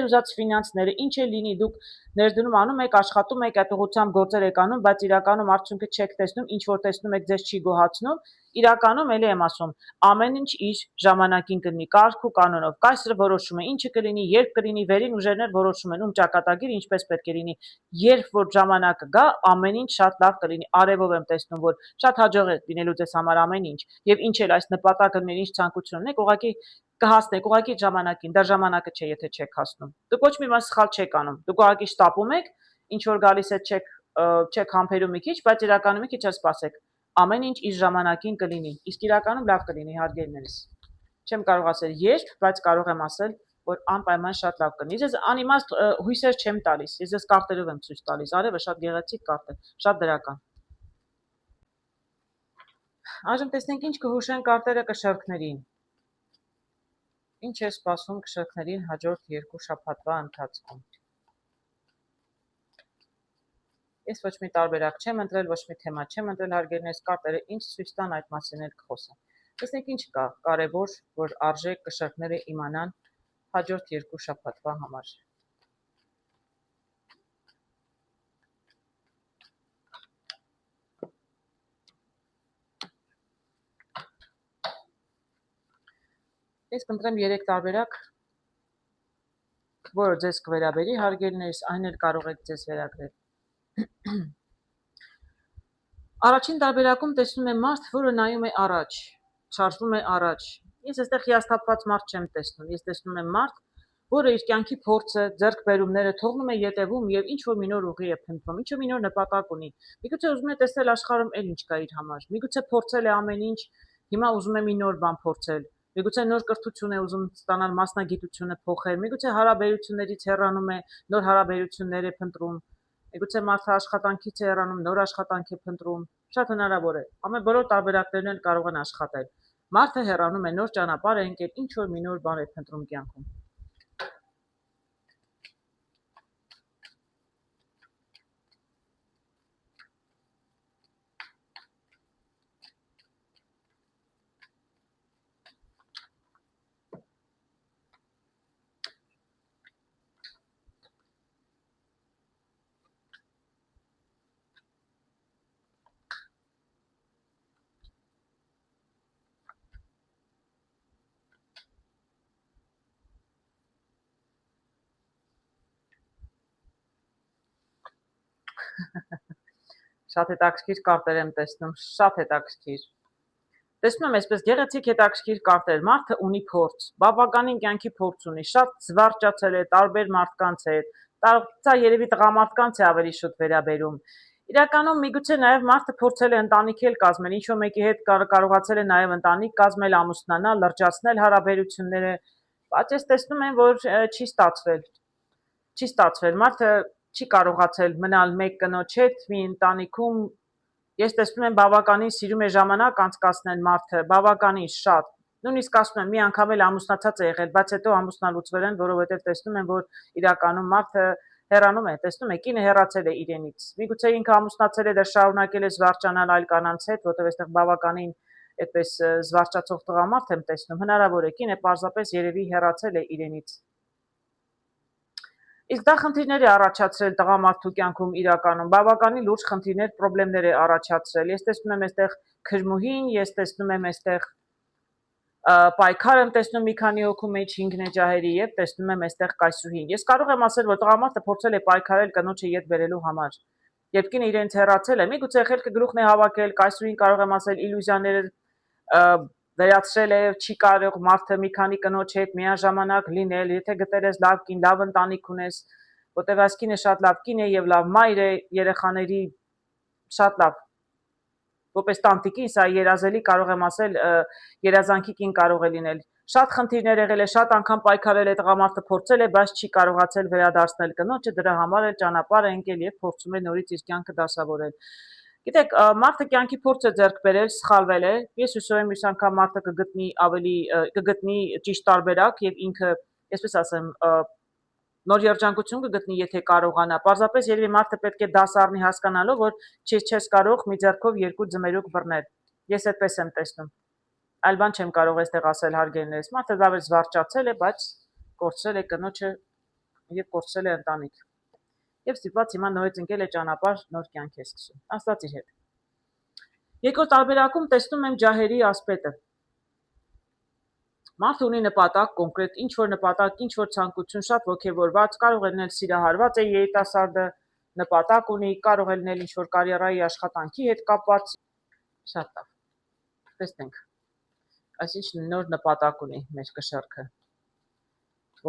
A: ուզած ֆինանսները, ինչ է լինի, դուք ներդնում անում եք, աշխատում եք, այդ ուղղությամբ գործեր եք անում, բայց իրականում արդյունքը չեք տեսնում, ինչ որ տեսնում եք, ձեզ չի գոհացնում, իրականում էլի եմ ասում, ամեն ինչ իր ժամանակին կլինի, կարգ ու կանոնով, կայսրը որոշում է, ինչը կլինի, երբ կլինի, վերին ուժերներ որոշում են, ում ճակատագիր ինչպես պետք է լինի, երբ որ ժամանակը գա, ամեն ինչ շատ լավ կլինի, արևով եմ տեսնում, որ շատ հաջող է լինելու ձեզ համար ամեն ինչ, եւ ինչ էլ այս նպատակը մեր ինչ ցանկություն ունեք, ուղղակի կհասնեք, ուղղակի ժամանակին, դա ժամանակը չէ, եթե չեք հասնում։ Դուք ոչ մի բան սխալ չեք անում, դուք ուղղակի շտապում եք, ինչ որ գալիս է չեք համբերում մի քիչ, բայց իրականում մի քիչ սպասեք։ Ամեն ինչ իր ժամանակին կլինի, իսկ իրականում լավ կլինի հարգելիներս։ Չեմ կարող ասել երբ, բայց կարող եմ ասել, որ անպայման շատ լավ կլինի։ Ես անիմաստ հույսեր չեմ տալիս, ես ես կարտերով եմ ցույց տալիս, արևը շատ գեղեցիկ կարտ է, շատ դրական։ Այժմ տեսնենք ինչ կհուշեն կարտերը կշեռքներին։ Ինչ է սպասում կշեռքներին հաջորդ 2 շաբաթվա ընթացքում։ Ես ոչ մի տարբերակ չեմ ընտրել, ոչ մի թեմա չեմ ընտրել, հարգելիներս, կարտերը ինչ ցույց տան այդ մասին էլ կխոսեմ։ Տեսնենք ինչ կա կարևոր, որ արժե կշեռքները իմանան հաջորդ 2 շաբաթվա համար։ Ես կընտրեմ 3 տարբերակ, որը ձեզ կվերաբերի, հարգելիներս, այն էլ կարող եք ձեզ վերագրել։ Առաջին տարբերակում տեսնում եմ մարդ, որը նայում է առաջ, շարժվում է առաջ։ Ես այստեղ հիասթափված մարդ չեմ տեսնում, ես տեսնում եմ մարդ, որը իր կյանքի փորձը, ձեռքբերումները թողնում է ետևում եւ ինչ որ մի նոր ուղի է փնտրում, ինչ որ մի նոր նպատակ ունի։ Միգուցե ուզում է տեսնել աշխարհում էլ ինչ կա իր համար։ Միգուցե փորձել է ամեն ինչ, հիմա ուզում է մի նոր բան փորձել։ Միգուցե նոր կրթություն է ուզում ստանալ, մասնագիտությունը փոխել, միգուցե հարաբերություններից հեռանում է, նոր հարաբերություններ է փնտրում, միգուցե մարդը աշխատանքից է հեռանում, նոր աշխատանք է փնտրում, շատ հնարավոր է, ամեն բոլոր տարբերակներն էլ կարող են աշխատել, մարդը հեռանում է, նոր ճանապարհ է ընկել, ինչ որ մի նոր բան է փնտրում կյանքում։ Շատ հետաքրքիր կարտեր եմ տեսնում, շատ հետաքրքիր։ Տեսնում եմ այսպես գեղեցիկ հետաքրքիր կարտեր, մարդը ունի փորձ, բավականին կյանքի փորձ ունի, շատ զվարճացել է տարբեր մարդկանց հետ, դա երևի տղամարդկանց է ավելի շուտ վերաբերում։ Իրականում միգուցե նաև մարդը փորձել է ընտանիք էլ կազմել, ինչ-որ մեկի հետ կարողացել է նաև ընտանիք կազմել, ամուսնանալ, լրջացնել հարաբերությունները, բայց ես տեսնում եմ, որ չի ստացվել։ Չի ստացվել, մարդը չի կարողացել մնալ մեկ կնոջ հետ մի ընտանիքում, ես տեսնում եմ բավականին սիրում է ժամանակ անցկացնել մարդը, բավականին շատ, նույնիսկ ասում եմ մի անգամ էլ ամուսնացած է եղել, բայց հետո ամուսնալուծվել են, որովհետև տեսնում են, որ իրականում մարդը հեռանում է, տեսնում եք, կինը հեռացել է իրենից, միգուցե ինքը ամուսնացել է, դա շարունակել է զվարճանալ այլ կանանց հետ, որտեղ այստեղ բավականին այդպես զվարճացող տղամարդ եմ տեսնում, հնարավոր է, կինը պարզապես երևի հեռացել է իրենից։ Իսկ դա խնդիրներ է առաջացրել տղամարդու կյանքում իրականում, բավականին լուրջ խնդիրներ, պրոբլեմներ է առաջացրել։ Ես տեսնում եմ այստեղ քրմուհին, ես տեսնում եմ այստեղ պայքար եմ տեսնում մի քանի հոգու մեջ 5 նեջահերի եւ տեսնում եմ այստեղ կայսրուհին։ Ես կարող եմ ասել, որ տղամարդը փորձել է պայքարել կնոջը ետ բերելու համար։ Երբ կինը իրենց հեռացել է, միգուցե խելքը գլուխն է հավաքել, կայսրուհին կարող եմ ասել իլյուզիաները վերացրել է, չի կարող մարդը մի քանի կնոջ հետ միաժամանակ լինել, եթե գտել ես լավ կին, լավ ընտանիք ունես, որտեղ այս կինը շատ լավ կին է եւ լավ մայր է, երեխաների շատ լավ որպես տանտիկին, սա երազելի կարող եմ ասել, երազանքի կին կարող է լինել։ Շատ խնդիրներ եղել է, շատ անգամ պայքարել է տղամարդը, փորձել է, բայց չի կարողացել վերադարձնել կնոջը, դրա համար էլ ճանապարհ է ընկել եւ փորձում է նորից իր կյանքը դասավորել։ Գիտեք, մարդը կյանքի փորձ է ձեռք բերել, սխալվել է։ Ես հուսով եմ, մյուս անգամ մարդը կգտնի ճիշտ տարբերակ եւ ինքը, այսպես ասեմ, նոր երջանկություն կգտնի, եթե կարողանա։ Պարզապես երևի մարդը պետք է դաս առնի հասկանալով, որ չես կարող մի ձեռքով երկու ձմերուկ բռնել։ Ես այդպես եմ տեսնում։ Այլ բան չեմ կարող այստեղ ասել հարգելիներս։ Մարդը լավ է զվարճացել է, բայց կորցրել է կնոջը եւ կորցրել է ընտանիք։ Եվ ստիպված հիմա նորից ընկել է ճանապարհ, նոր կյանք է սկսում։ Աստված իր հետ։ Երկրորդ տարբերակում տեսնում եմ ջահերի ասպետը։ Մարդը ունի նպատակ կոնկրետ, ինչ որ նպատակ, ինչ որ ցանկություն, շատ ոգևորված, կարող է լինել սիրահարված է երիտասարդը, նպատակ ունի, կարող է լինել ինչ որ կարիերայի աշխատանքի հետ կապված։ Շատ լավ։ Տեսնենք։ Այսինքն նոր նպատակ ունի մեր կշեռքը։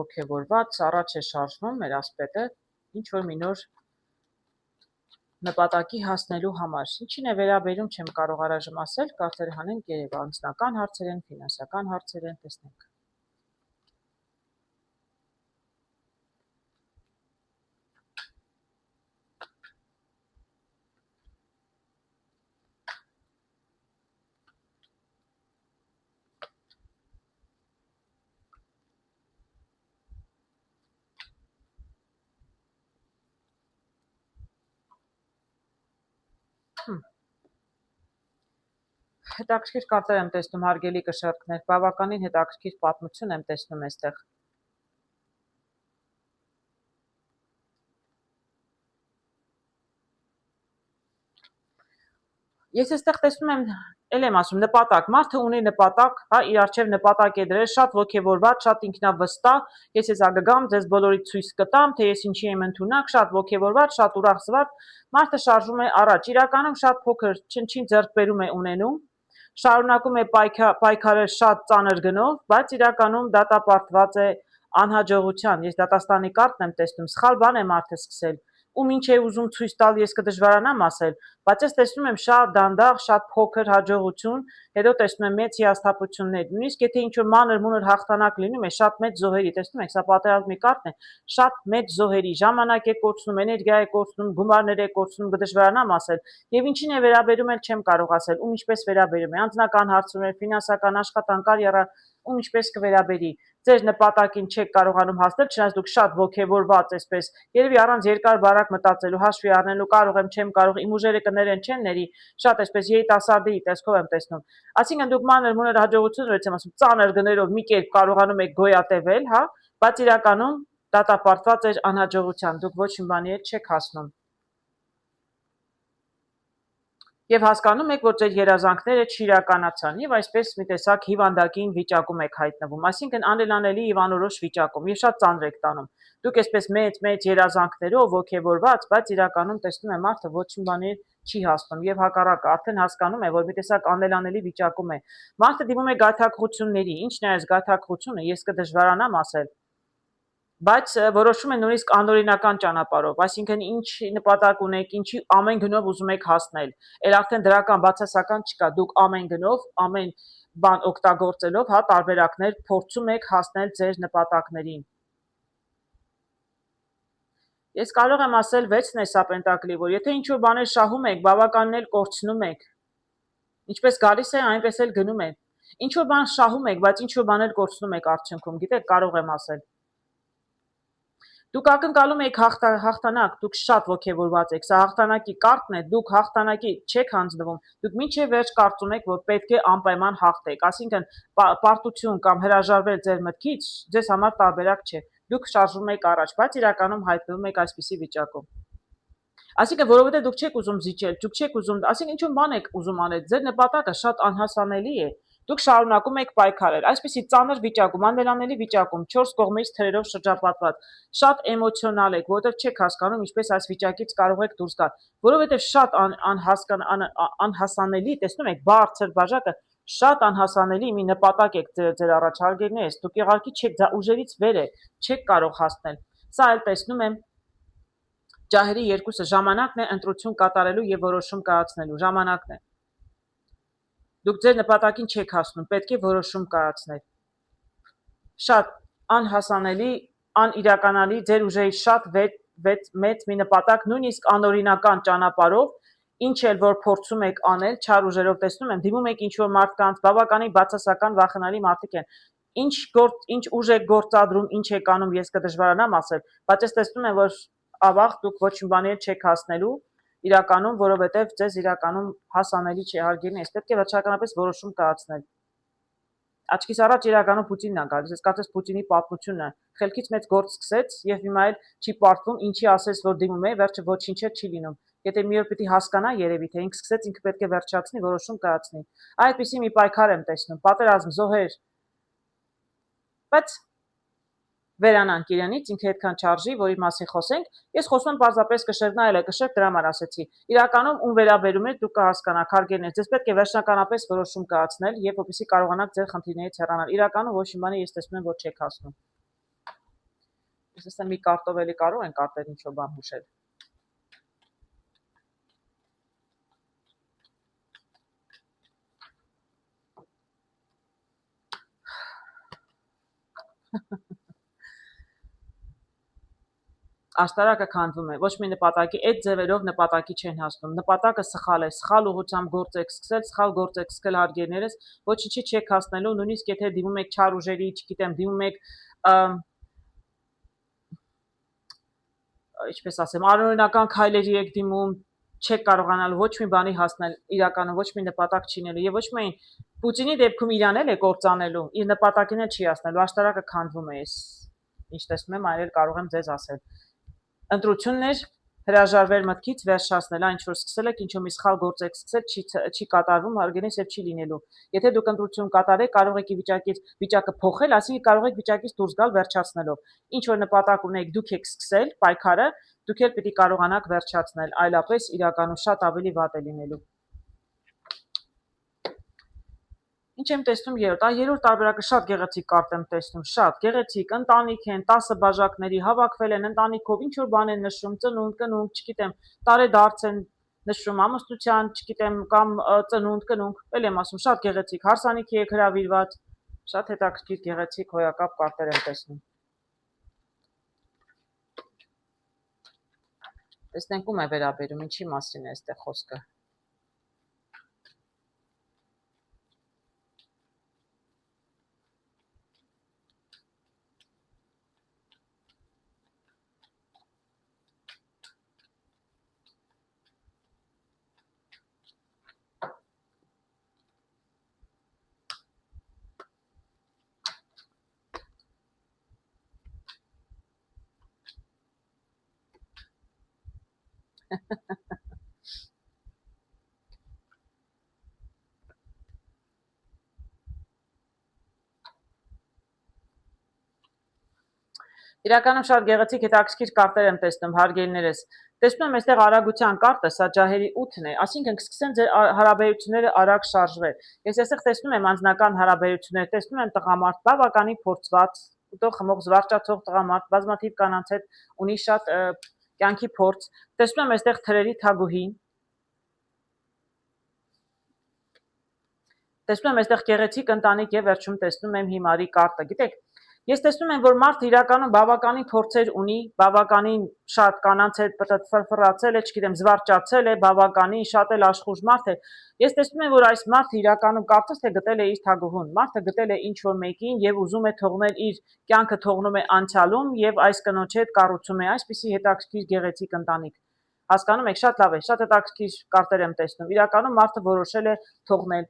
A: Ոգևորված, առաջ է շարժվում մեր ասպետը, ինչ որ մի նոր նպատակի հասնելու համար։ Ինչին է վերաբերում չեմ կարող առայժմ ասել, կարծել հանենք երևա անձնական հարցեր են, ֆինանսական հարցեր են, տեսնենք։ Հետաքրքիր կարտեր եմ տեսնում, հարգելի կշեռքներ, բավականին հետաքրքիր պատմություն եմ տեսնում այստեղ։ Ես այստեղ տեսնում եմ, ել եմ ասում, նպատակ, մարդը ունի նպատակ, հա, իր առջև նպատակ է դրել, շատ ոգևորված, շատ ինքնավստահ, ես հեսա կգամ, ձեզ բոլորիդ ցույց կտամ, թե ես ինչի եմ ընդունակ, շատ ոգևորված, շատ ուրախ զվարթ, մարդը շարժվում է առաջ, իրականում շատ փոքր չնչին ձեռքբերում է ունենում, շարունակում է պայքարել շատ ծանր գնով, բայց իրականում դատապարտված է անհաջողության, ես դատաստանի կարտն եմ տեսնում, սխալ բան է մարդը սկսել, ում ինչ է ուզում ցույց տալ, ես կդժվարանամ ասել, բայց ես տեսնում եմ շատ դանդաղ, շատ փոքր հաջողություն, հետո տեսնում եմ մեծ հիասթափություններ, նույնիսկ եթե ինչ-որ մանր-մունր հաղթանակ լինում է, շատ մեծ զոհերի, տեսնում եք, սա պատերազմի կարտն է, շատ մեծ զոհերի, ժամանակ է կորցնում, էներգիա է կորցնում, գումարներ է կորցնում, կդժվարանամ ասել, եւ ինչին է վերաբերում էլ չեմ կարող ասել, ում ինչպես վերաբերում է, անձնական հարցումներ, ֆինանսական աշխատանք, կարիերա, ում ինչպես կվերաբերի, ձեր նպատակին չեք կարողանում հասնել, չնայած դուք շատ ոգևորված այսպես, երևի առանց երկար բարակ մտածելու, հաշվի առնելու, կարող եմ, չեմ կարող, իմ ուժերը կներեն, չեն ների, շատ այսպես երիտասարդի տեսքով եմ տեսնում։ Այսինքն դուք մանր-մունր հաջողություններ եմ ասում, ծանր գներով մի կերպ կարողանում եք գոյատևել, հա, բայց իրականում դատապարտված էր անհաջողության, դուք ոչ մի բանի հետ չեք հասնում։ Եվ հասկանում եք, որ ձեր երազանքները չիրականացան եւ այսպես մի տեսակ հիվանդակին վիճակում եք հայտնվում, այսինքն անելանելի եւ անորոշ վիճակում եւ շատ ծանր եք տանում։ Դուք այսպես մեծ երազանքներով ոգևորված, բայց իրականում տեսնում եմ մարդը ոչ մի բանի չի հասնում եւ հակառակը արդեն հասկանում է, որ մի տեսակ անելանելի վիճակում է։ Մարդը դիմում է գայթակղությունների, ինչն է այս գայթակղությունը, ես կդժվարանամ ասել, բայց որոշում է նույնիսկ անօրինական ճանապարհով, այսինքն ինչ նպատակ ունեք, ինչի ամեն գնով ուզում եք հասնել, էլ արդեն դրական բացասական չկա, դուք ամեն գնով, ամեն բան օգտագործելով, հա, տարբերակներ փորձում եք հասնել ձեր նպատակներին։ Ես կարող եմ ասել 6-ն է սա պենտակլի, որ եթե ինչ-որ բաներ շահում եք, բավականին էլ կորցնում եք։ Ինչպես գալիս է, այնպես էլ գնում է։ Ինչ-որ բան շահում եք, բայց ինչ-որ բաներ կորցնում եք արդյունքում, գիտեք, կարող եմ ասել։ Դուք ակնկալում եք հաղթանակ, դուք շատ ոգևորված եք, սա հաղթանակի կարգն է, դուք հաղթանակի չեք հանձնվում, դուք մինչև վերջ կարծում եք, որ պետք է անպայման հաղթեք, այսինքն պարտություն կամ հրաժարվել ձեր մտքից ձեզ համար տարբերակ չէ, դուք շարժվում եք առաջ, բայց իրականում հայտնվում եք այսպիսի վիճակում։ Այսինքն, որովհետև դուք չեք ուզում զիջել, դուք չեք ուզում, այսինքն ինչ-որ բան եք ուզում անել, ձեր նպատակը շատ անհասանելի է, դուք շարունակում եք պայքարել, այսպիսի ծանր վիճակում, անելանելի վիճակում, 4 կողմից թրերով շրջապատված, շատ էմոցիոնալ եք, որովհետև չեք հասկանում ինչպես այս վիճակից կարող եք դուրս գալ, որովհետև շատ անհասանելի, տեսնում եք, բարձր բաժակը, շատ անհասանելի մի նպատակ եք ձեր առաջարկելիս, դուք իհարկե չեք, դա ուժերից վեր է, չեք կարող հասնել, սա էլ տեսնում եմ ջահերի երկուսը, ժամանակն է ընտրություն կատարելու և որոշում կայացնելու, ժամանակն է։ Դուք ձեր նպատակին չեք հասնում, պետք է որոշում կայացնել։ Շատ անհասանելի, անիրականալի, ձեր ուժերի շատ մեծ մի նպատակ, նույնիսկ անօրինական ճանապարհով, ինչ էլ որ փորձում եք անել, չար ուժերով տեսնում եմ, դիմում եք ինչ-որ մարդկանց, բավականին բացասական վախենալի մարդիկ են։ Ինչ ուժ եք գործադրում, ինչ եք անում, ես կդժվարանամ ասել, բայց ես տեսնում եմ, որ ավաղ դուք ոչ մի բանի չեք հասնելու իրականում, որովհետև ձեզ իրականում հասանելի չի, հարգելի է, պետք է վերջականապես որոշում կայացնել։ Աչքիս առաջ իրականում Պուտինն է գալիս, ես կարծես Պուտինի պատմությունն է, խելքից մեծ գործ սկսեց եւ հիմա էլ չի պարտվում, ինչի ասես որ դիմում է, վերջը ոչինչ չի լինում։ Եթե մի օր պիտի հասկանա երևի թե ինքը սկսեց, ինքը պետք է վերջացնի, որոշում կայացնի։ Այդպիսի մի պայքար եմ տեսնում, պատերազմ, զոհեր։ Բայց վերանանք իրենից, ինքը այդքան չարժի, որի մասին խոսենք, ես խոսում եմ պարզապես կշեռ, նա էլ է կշեռ, դրա համար ասեցի։ Իրականում ում վերաբերում է, դուք կհասկանաք, հարգելիներ, ձեզ պետք է վերջնականապես որոշում կայացնել եւ որպեսզի կարողանաք ձեր խնդիրներից հեռանալ։ Իրականում ոչ մի բանի ես տեսնում եմ, որ չեք հասնում։ Ես ասեմ մի կարտով էլի կարող ենք կարտեր ինչ-որ բան հուշել։ Աշտարակը քանդվում է, ոչ մի նպատակի, այդ ձևերով նպատակի չեն հասնում, նպատակը սխալ է, սխալ ուղղությամբ գործ եք սկսել, սխալ գործ եք սկսել հարգելիներս, ոչինչի չեք հասնելու, նույնիսկ եթե դիմում եք չար ուժերի, չգիտեմ, դիմում եք, ինչպես ասեմ, անօրինական քայլերի եք դիմում, չեք կարողանալ ոչ մի բանի հասնել, իրականում ոչ մի նպատակ չի լինելու եւ ոչ միայն Պուտինի դեպքում իրան էլ է կործանելու, իր նպատակին էլ չի հասնելու, աշտարակը քանդվում է, ես ինչ տեսնում եմ, այլ կարող եմ ձեզ ասել։ Ընտրություններ հրաժարվել մտքից վերջացնել, այն ինչ որ սկսել եք, ինչ որ մի սխալ գործ եք սկսել, չի կատարվում, հարգելիս եւ չի լինելու։ Եթե դուք ընտրություն կատարեք, կարող եք վիճակը փոխել, այսինքն կարող եք վիճակից դուրս գալ վերջացնելով։ Ինչ որ նպատակ ունեք, դուք եք սկսել պայքարը, դուք էլ պիտի կարողանաք վերջացնել, այլապես իրականում շատ ավելի վատ է լինելու։ Ինչ եմ տեսնում երրորդ տարբերակը շատ գեղեցիկ կարտ եմ տեսնում, շատ գեղեցիկ, ընտանիք են, 10 բաժակների հավաքվել են ընտանիքով, ինչ որ բան են նշում, ծնունդ, կնունկ, չգիտեմ, տարեդարձ են նշում, ամուսնության, չգիտեմ, կամ ծնունդ, կնունկ, էլ եմ ասում, շատ գեղեցիկ, հարսանիքի եք հրավիրված, շատ հետաքրքիր գեղեցիկ հոյակապ կարտեր եմ տեսնում։ Տեսնենք ում է վերաբերում, ինչի մասին է այստեղ խոսքը։ Իրականում շատ գեղեցիկ հետաքրքիր կարտեր եմ տեսնում, հարգելիներս։ Տեսնում եմ այստեղ արագության կարտը, սա ջահերի 8-ն է, այսինքն կսկսեն ձեր հարաբերությունները արագ շարժվել։ Ես այստեղ տեսնում եմ անձնական հարաբերություններ, տեսնում եմ տղամարդ բավականին փորձված, ուտող խմող զվարճացող տղամարդ, բազմաթիվ կանանց հետ ունի շատ կյանքի փորձ։ Տեսնում եմ այստեղ թրերի թագուհին։ Տեսնում եմ այստեղ գեղեցիկ ընտանիք եւ վերջում տեսնում եմ հիմարի կարտը։ Գիտեք, ես տեսնում եմ, որ մարդը իրականում բավականին փորձեր ունի, բավականին շատ կանանց հետ ֆրֆրացել է, չգիտեմ, զվարճացել է, բավականին շատ էլ աշխուժ մարդ է։ Ես տեսնում եմ, որ այս մարդը իրականում կարծես թե գտել է իր թագուհուն։ Մարդը գտել է ինչ որ մեկին եւ ուզում է թողնել իր կյանքը թողնում է անցյալում եւ այս կնոջ հետ կառուցում է այսպիսի հետաքրքիր գեղեցիկ ընտանիք։ Հասկանում եք, շատ լավ է, շատ հետաքրքիր կարտեր եմ տեսնում։ Իրականում մարդը որոշել է թողնել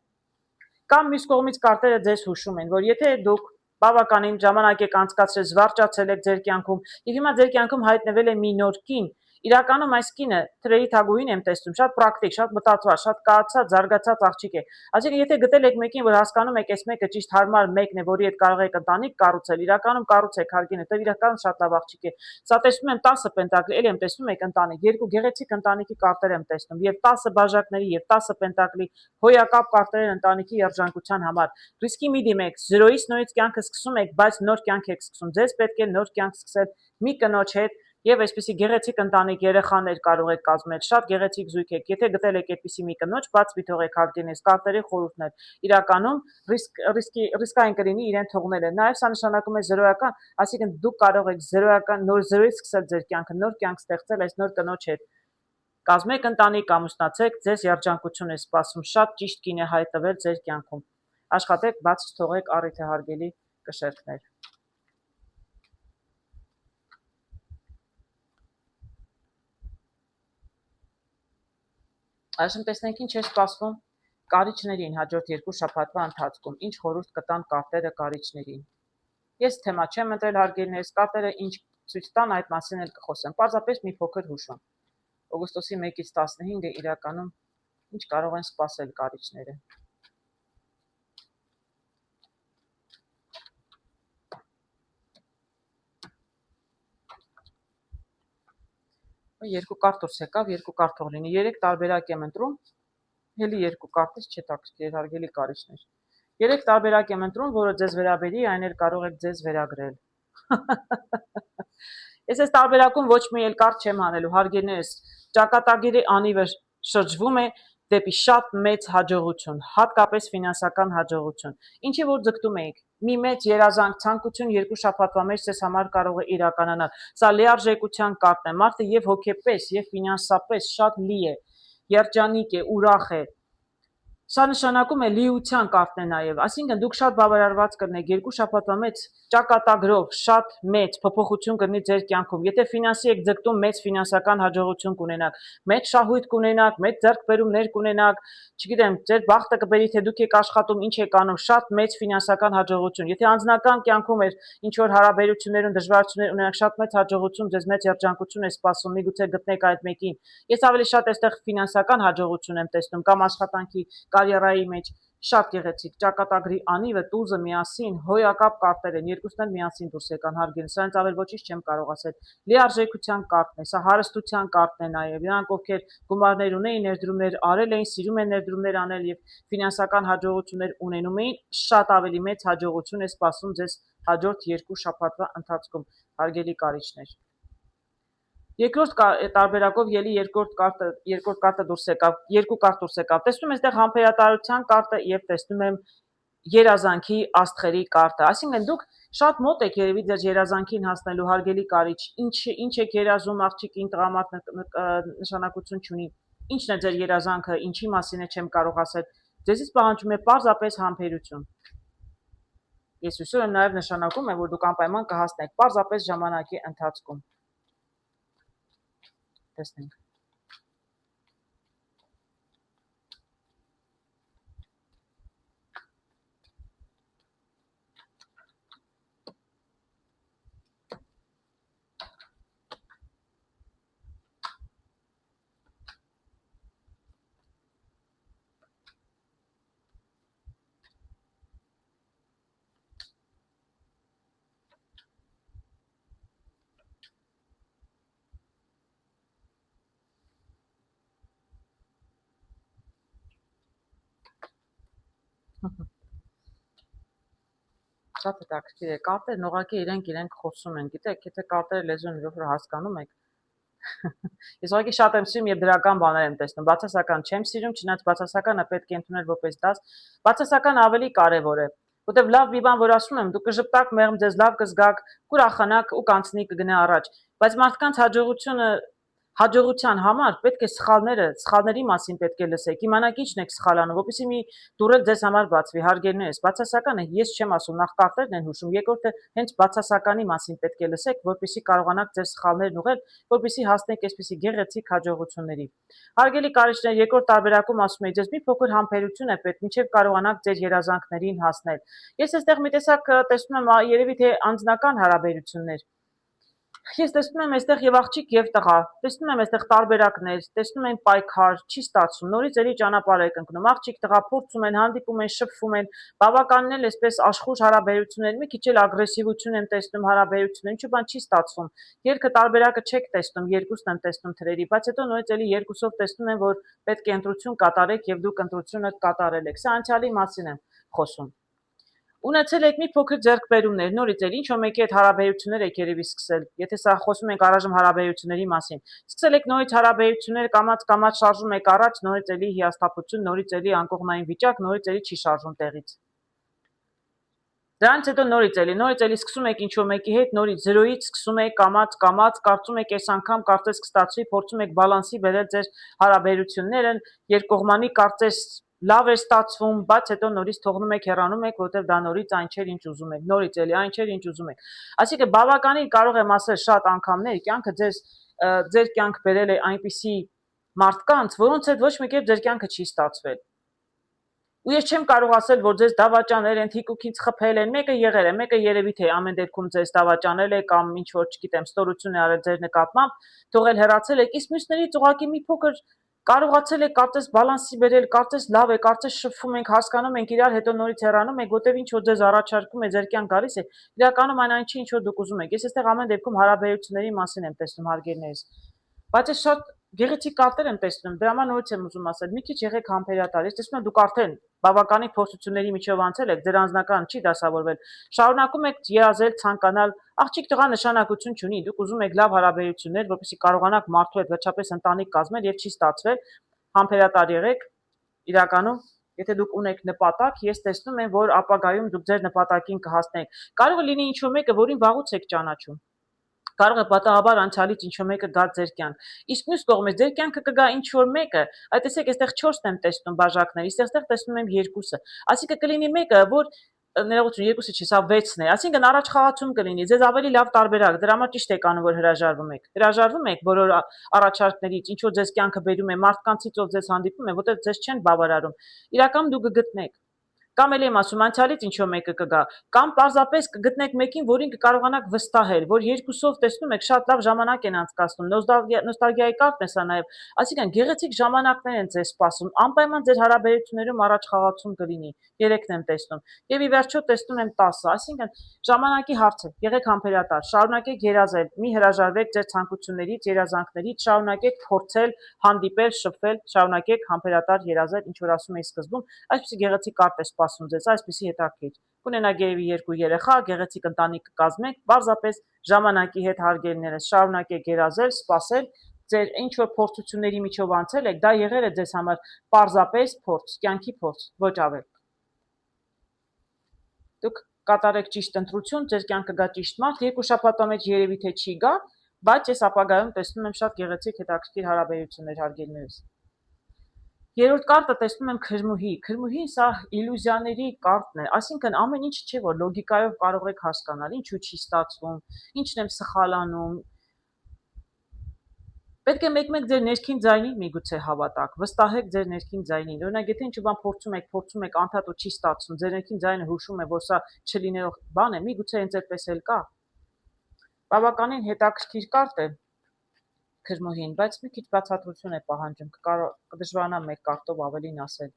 A: կամ մյուս կողմից կարտերը ձեզ հուշում են, որ եթե դուք բավականին ժամանակ եք անցկացրել, զվարճացել եք ձեր կյանքում, եւ հիմա ձեր կյանքում հայտնվել է մի նոր կին, իրականում այս կինը թրերի թագուհին եմ տեսնում, շատ պրակտիկ, շատ մտածված, շատ կայացած, զարգացած աղջիկ է։ Այսինքն, եթե գտել եք մեկին, որ հասկանում եք, այս մեկը ճիշտ հարմար մեկն է, որի հետ կարող եք ընտանիք կառուցել, իրականում կառուցեք հարգին, դա իրականում շատ լավ աղջիկ է։ Սա տեսնում եմ 10 պենտակլի, ելի եմ տեսնում եք ընտանիք, երկու գեղեցիկ ընտանիքի կարտեր եմ տեսնում, եւ 10 բաժակների եւ 10 պենտակլի հոյակապ կարտեր են ընտանիքի երջանկության համար։ Ռիսկի մի դիմեք, 0-ից նորից կյանքը սկսում եք, բայց նոր կյանք եք սկսում։ Ձեզ պետք է նոր կյանք սկսել մի կնոջ հետ եւ այսպեսի գեղեցիկ ընտանիք երեխաներ կարող եք կազմել, շատ գեղեցիկ զույգ եք։ Եթե գտել եք այդպիսի մի կնոջ, բաց մի թողեք հարգենես, կարտերի խորհուրդներ։ Իրականում ռիսկային կլինի իրեն թողնելը։ Նաեւ սա նշանակում է զրոյական, այսինքն դուք կարող եք զրոյական նոր զրոյից սկսել ձեր կյանքը, նոր կյանք ստեղծել այս նոր կնոջ հետ։ Կազմեք ընտանիք, ամուսնացեք, ձեզ երջանկություն է սպասում, շատ ճիշտ կին է հայտնվել ձեր կյանքում։ Աշխատեք, բաց չթողեք առիթը հարգելի կշերտներ։ Այժմ տեսնենք ինչ է սպասվում կարիճներին հաջորդ 2 շաբաթվա ընթացքում, ինչ խորհուրդ կտան կարտերը կարիճներին։ Ես թեմա չեմ ընտրել հարգելիներս, կարտերը ինչ ցույց տան, այդ մասին էլ կխոսեմ։ Պարզապես մի փոքր հուշում։ Օգոստոսի 1-ից 15-ը իրականում ինչ կարող են սպասել կարիճները։ Երկու կարտ դուրս եկավ, երկու կարտ թող լինի, 3 տարբերակ եմ ընտրում, հելի երկու կարտից չհետաքրքիր հարգելի կարիճներ։ 3 տարբերակ եմ ընտրում, որը ձեզ վերաբերի, այն էլ կարող եք ձեզ վերագրել։ Ես այս տարբերակում ոչ մի էլ կարտ չեմ անելու, հարգելիներս, ճակատագիրի անիվը շրջվում է դեպի շատ մեծ հաջողություն, հատկապես ֆինանսական հաջողություն։ Ինչի որ ձգտում եք, մի մեծ երազանք, ցանկություն 2 շաբաթվա մեջ ձեզ համար կարող է իրականանալ։ Սա լիարժեքության կարտն է, մարդը եւ հոգեպես, եւ ֆինանսապես շատ լի է, երջանիկ է, ուրախ է։ Սա նշանակում է լիության կարտն է նաև, այսինքն դուք շատ բավարարված կլինեք 2 շաբաթվա մեջ ճակատագրով շատ մեծ փոփոխություն կլինի ձեր կյանքում։ Եթե ֆինանսի եք ձգտում, մեծ ֆինանսական հաջողություն կունենաք, մեծ շահույթ կունենաք, մեծ ձեռքբերումներ կունենաք, չգիտեմ, ձեր բախտը կբերի, թե դուք եք աշխատում, ինչ եք անում, շատ մեծ ֆինանսական հաջողություն։ Եթե անձնական կյանքում էր ինչ որ հարաբերություններում դժվարություններ ունենաք, շատ մեծ հաջողություն, ձեզ մեծ երջանկություն է սպասում, միգուցե գտնեք այդ մեկին։ Ես ավելի շատ այստեղ ֆինանսական հաջողություն եմ տեսնում կամ աշխատանքի կարիերայի մեջ շատ գեղեցիկ ճակատագրի անիվը տուզը միասին հոյակապ կարտեր են, երկուսն էլ միասին դուրս եկան հարգին, սրանից ավել ոչինչ չեմ կարող ասել։ Լիարժեքության կարտն է, սա հարստության կարտն է նաև, նրանք ովքեր գումարներ ունեին, ներդրումներ արել էին, սիրում են ներդրումներ անել եւ ֆինանսական հաջողություններ ունենում էին, շատ ավելի մեծ հաջողություն է սպասում ձեզ հաջորդ 2 շաբաթվա ընթացքում, հարգելի կարիճներ։ Երկրորդ տարբերակով ելի երկրորդ կարտը դուրս եկավ, երկու կարտ դուրս եկավ։ Տեսնում եմ այստեղ համբերատարության կարտը եւ տեսնում եմ երազանքի աստղերի կարտը։ Այսինքն դուք շատ մոտ եք երևի ձեր երազանքին հասնելու հարգելի կարիճ։ Ինչ եք երազում, աղջիկին, տղամարդ նշանակություն չունի։ Ինչն է ձեր երազանքը, ինչի մասին է չեմ կարող ասել։ Ձեզից պահանջում է պարզապես համբերություն։ Ես հույսով եմ նաև նշանակում է, որ դուք անպայման կհասնեք պարզապես ժամանակի ընթացքում։ Տեսնենք։ Շատ հետաքրքիր է, կարտերն ուղղակի իրենք խոսում են, գիտեք, եթե կարտերը լեզուն երբ որ հասկանում եք, ես ուղղակի շատ եմ սիրում եւ դրական բաներ եմ տեսնում, բացասական չեմ սիրում, չնայած բացասականը պետք է ընդունել որպես դաս, բացասական ավելի կարեւոր է, որտեւ լավ մի բան որ ասում եմ, դուք կժպտաք մեղմ ձեզ լավ կզգաք, կուրախանաք ու կանցնի կգնա առաջ, բայց մարդկանց հաջողության համար պետք է սխալների մասին պետք է լսեք, իմանաք ինչն եք սխալանում, որպեսզի մի դուռ էլ ձեզ համար բացվի, հարգելիներս, բացասականը ես չեմ ասում, նախ կարտերն են հուշում, երկրորդը հենց բացասականի մասին պետք է լսեք, որպեսզի կարողանաք ձեր սխալներն ուղղել, որպեսզի հասնեք այսպիսի գեղեցիկ հաջողությունների։ Հարգելի կարիճներ, երկրորդ տարբերակում ասում եի, ձեզ մի փոքր համբերություն է պետք, մինչև կարողանաք ձեր երազանքներին հասնել։ Ես այստեղ մի տեսակ տեսնում եմ երևի թե անձնական հարաբերություններ։ Ես տեսնում եմ այստեղ եւ աղջիկ եւ տղա, տեսնում եմ այստեղ տարբերակներ, տեսնում եմ պայքար, չի ստացվում, նորից էլի ճանապարհ եք ընկնում, աղջիկ տղա փորձում են, հանդիպում են, շփվում են, բավականին էլ այսպես աշխուժ հարաբերություններ, մի քիչ էլ ագրեսիվություն եմ տեսնում հարաբերություններին, ինչ բան չի ստացվում։ Երկը տարբերակը չեք տեսնում, երկուսն եմ տեսնում թրերի, բայց հետո նորից էլի երկուսով տեսնում եմ, որ պետք է ընտրություն կատարեք եւ դուք ընտրությունը կատարել եք։ Սա անցյալի մասին եմ խոսում։ Ունեցել եք մի փոքր ձեռքբերումներ, նորից էլ ինչ-որ մեկի հետ հարաբերություններ եք երևի սկսել, եթե սա խոսում ենք առայժմ հարաբերությունների մասին, սկսել եք նորից հարաբերություններ, կամաց շարժում եք առաջ, նորից էլի հիասթափություն, նորից էլի անկողնային վիճակ, նորից էլի չի շարժում տեղից։ Դրանից հետո նորից էլի սկսում եք ինչ-որ մեկի հետ, նորից զրոյից սկսում եք կամաց, կարծում եք այս անգամ կարծես կստացվի, փորձում եք բալանսի բերել ձեր հարաբերությունները, երկկողմանի կարծես լավ է ստացվում, բայց հետո նորից թողնում եք, հեռանում եք, որտեղ դա նորից այն չէր, ինչ ուզում եք, նորից էլի այն չէր, ինչ ուզում եք։ Այսինքն բավականին կարող եմ ասել շատ անգամներ կյանքը ձեր կյանք բերել է այնպիսի մարդկանց, որոնց հետ ոչ մի կերպ ձեր կյանքը չի ստացվել։ Ու ես չեմ կարող ասել, որ ձեզ դավաճանել են, թիկուքից խփել են, մեկը եղել է, մեկը երևի թե ամեն դեպքում ձեզ դավաճանել է կամ ինչ որ, չգիտեմ, ստորություն է արել ձեր նկատմամբ, թողել հեռացել եք, իսկ մյուսներից ուղղակի մի փոքր կարողացել եք կարծես բալանսի բերել, կարծես լավ է, կարծես շփվում ենք, հասկանում ենք իրար, հետո նորից հեռանում եք, որտեվ ինչ որ ձեզ առաջարկում է, ձեր կյանք գալիս է, իրականում այն չի, ինչ որ դուք ուզում եք։ Ես այստեղ ամեն դեպքում հարաբերությունների մասին եմ տեսնում, հարգելիներս։ Բայց ես շատ գեղեցիկ կարտեր եմ տեսնում, դրա համար նորից եմ ուզում ասել, մի քիչ եղեք համբերատար։ Ես տեսնում եմ դուք արդեն բավականին փորձությունների միջով անցել եք, ձեր անձնական չի դասավորվել։ Շարունակում եք երազել, ցանկանալ, աղջիկ տղա նշանակություն չունի, դուք ուզում եք լավ հարաբերություններ, որպեսզի կարողանաք մարդու հետ վերջապես ընտանիք կազմել եւ չի ստացվել, համբերատար եղեք, իրականում եթե դուք ունեք նպատակ, ես տեսնում եմ, որ ապագայում դուք ձեր նպատակին կհասնեք։ Կարող է լինի ինչ-որ մեկը, որին վաղուց եք ճանաչում։ Կարող է պատահաբար անցյալից ինչ-որ մեկը գա ձեր կյանք։ Իսկ մյուս կողմից ձեր կյանքը կգա ինչ-որ մեկը, այդ տեսեք, այստեղ 4-ն եմ տեսնում բաժակներ, այստեղ տեսնում եմ 2-ը։ Այսինքն կլինի մեկը, որ ներողություն, 2-ը չի, սա 6-ն է։ Այսինքն առաջ խաղացում կլինի, ձեզ ավելի լավ տարբերակ, դրա համար ճիշտ եք անում, որ հրաժարվում եք։ Հրաժարվում եք բոլոր առաջարկներից, ինչ որ ձեզ կյանքը բերում է, մարդկանցից ով ձեզ հանդիպում է, որտեղ ձեզ չեն բավարարում։ Իրականում դուք կգտնեք։ Կամ էլ եմ ասում, անցյալից ինչ-որ մեկը կգա, կամ պարզապես կգտնեք մեկին, որին կկարողանաք վստահել, որ երկուսով տեսնում եք շատ լավ ժամանակ են անցկացնում, նոստալգիայի կարգն է սա նաև, այսինքն գեղեցիկ ժամանակներ են ձեզ սպասում, անպայման ձեր հարաբերություններում առաջ խաղացում կլինի, 3-ն եմ տեսնում, եւ ի վերջո տեսնում եմ 10-ը, այսինքն ժամանակի հարց է, եղեք համբերատար, շարունակեք երազել, մի հրաժարվեք ձեր ցանկություններից, երազանքներից, շարունակեք փորձել, հանդիպել, շփվել, շարունակեք համբերատար երազել, ինչ որ ասում էի սկզբում, այսպեսի գեղեցիկ կարտ է սպասում ձեզ, այսպեսի հետաքրքիր։ Կունենաք երևի 2 երեխա, գեղեցիկ ընտանիք կկազմեք, պարզապես ժամանակի հետ հարգելիներս շարունակեք երազել, սպասել, ձեր ինչ որ փորձությունների միջով անցել եք, դա եղել է ձեզ համար պարզապես փորձ, կյանքի փորձ, ոչ ավել։ Դուք կատարեք ճիշտ ընտրություն, ձեր կյանքը գա ճիշտ մարդ, 2 շաբաթվա մեջ երևի թե չի գա, բայց ես ապագայում տեսնում եմ շատ գեղեցիկ հետաքրքիր հարաբերություններ հարգելիներս։ Երրորդ կարտը տեսնում եմ քրմուհի։ Քրմուհին սա իլյուզիաների կարտն է, այսինքն ամեն ինչ չէ, որ լոգիկայով կարող եք հասկանալ, ինչու չի ստացվում, ինչն եմ սխալանում։ Պետք է մեկ-մեկ ձեր ներքին ձայնին միգուցե հավատաք, վստահեք ձեր ներքին ձայնին։ Օրինակ, եթե ինչ-որ բան փորձում եք, անդադ ու չի ստացվում, ձեր ներքին ձայնը հուշում է, որ սա չլինելով բան է, միգուցե հենց այդպես էլ կա։ Բավականին հետաքրքիր կարտ է քրմուհին, բայց մի քիչ բացատրություն է պահանջում, կդժվարանամ մեկ կարտով ավելին ասել։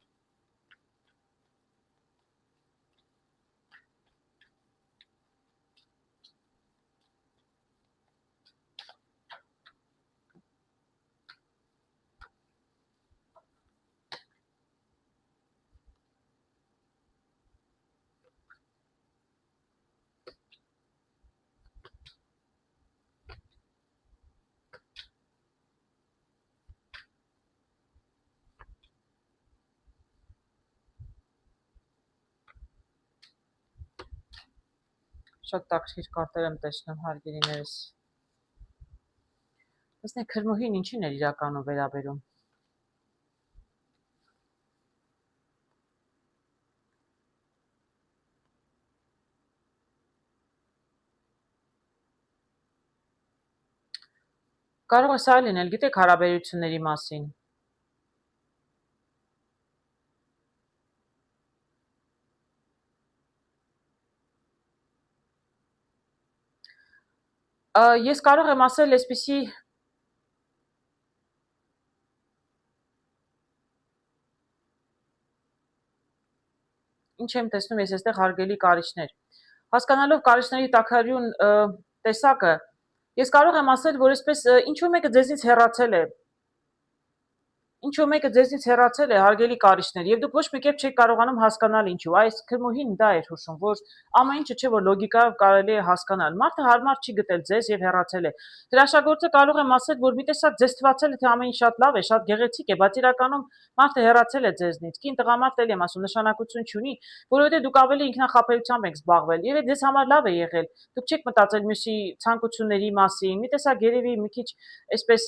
A: Շատ տաքսիր կարտեր եմ տեսնում հարգելիներս։ Տեսնեք քրմուհին ինչին էր իրականում վերաբերում։ Կարող է սա լինել, գիտեք, հարաբերությունների մասին։ Ես կարող եմ ասել այսպիսի ինչ եմ տեսնում ես այստեղ հարգելի կարիճներ։ Հասկանալով կարիճների տաքարյուն տեսակը, ես կարող եմ ասել, որ այսպես ինչու մեկը ձեզնից հեռացել է։ Ինչու մեկը ձեզնից հեռացել է, հարգելի կարիճներ, եւ դուք ոչ մի կերպ չեք կարողանում հասկանալ ինչու։ Այս քրմուհին դա էր հուշում, որ ամեն ինչը չէ որ լոգիկայով կարելի է հասկանալ։ Մարդը հարմար չի գտել ձեզ եւ հեռացել է։ Հրաշագործը կարող եմ ասել, որ մի տեսակ ձեզ թվացել է թե ամեն ինչ շատ լավ է, շատ գեղեցիկ է, բայց իրականում մարդը հեռացել է ձեզնից։ Կին տղամարդ էլ եմ ասում, նշանակություն չունի, որովհետեւ դուք ավելի ինքնախապեյությամբ եք զբաղվել եւ ձեզ համար լավ է եղել։ Դուք չեք մտածել մյուսի ցանկությունների մասին, մի տեսակ երևի մի քիչ այսպես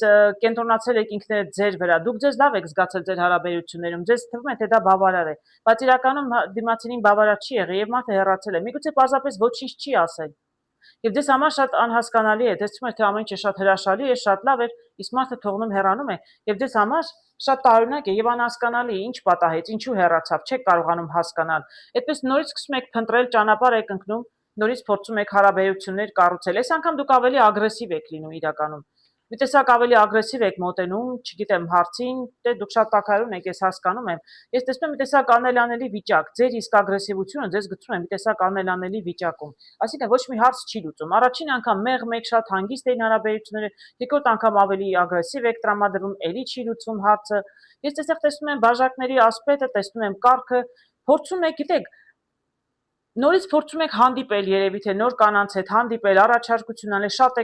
A: կենտրոնացել եք ինքներդ ձեր վրա։ Դուք ձեզ լավ եք զգացել ձեր հարաբերություններում, ձեզ թվում է թե դա բավարար է, բայց իրականում դիմացինին բավարար չի եղել եւ մարդը հեռացել է։ Միգուցե պարզապես ոչինչ չի ասել։ Եվ ձեզ համար շատ անհասկանալի է, ձեզ թվում է թե ամեն ինչը շատ հրաշալի է, շատ լավ է, իսկ մարդը թողնում հեռանում է եւ ձեզ համար շատ տարօրինակ է եւ անհասկանալի է, ինչ պատահեց, ինչու հեռացավ, չեք կարողանում հասկանալ։ Այդպես նորից սկսում եք փնտրել, ճանապարհ եք ընկնում, նորից փորձում եք հարաբերություններ կառուցել։ Այս անգամ դուք ավելի ագրեսիվ եք լինում իրականում։ Մի տեսակ ավելի ագրեսիվ եք մոտենում, չգիտեմ, հարցին, դե դուք շատ տաքարյուն եք, ես հասկանում եմ։ Ես տեսնում եմ մի տեսակ անելանելի վիճակ, ձեր իսկ ագրեսիվությունը ձեզ գցում է մի տեսակ անելանելի վիճակում։ Այսինքն ոչ մի հարց չի լուծում։ Առաջին անգամ մեղ-մեկ շատ հանգիստ էին հարաբերությունները, երկրորդ անգամ ավելի ագրեսիվ եք տրամադրվում, էլի չի լուծում հարցը։ Ես այստեղ տեսնում եմ բաժակների ասպետը, տեսնում եմ կառքը, փորձում եք, գիտեք, նորից փորձում եք հանդիպել երևի թե նոր կանանց հետ հանդիպել, առաջարկություն անել, շատ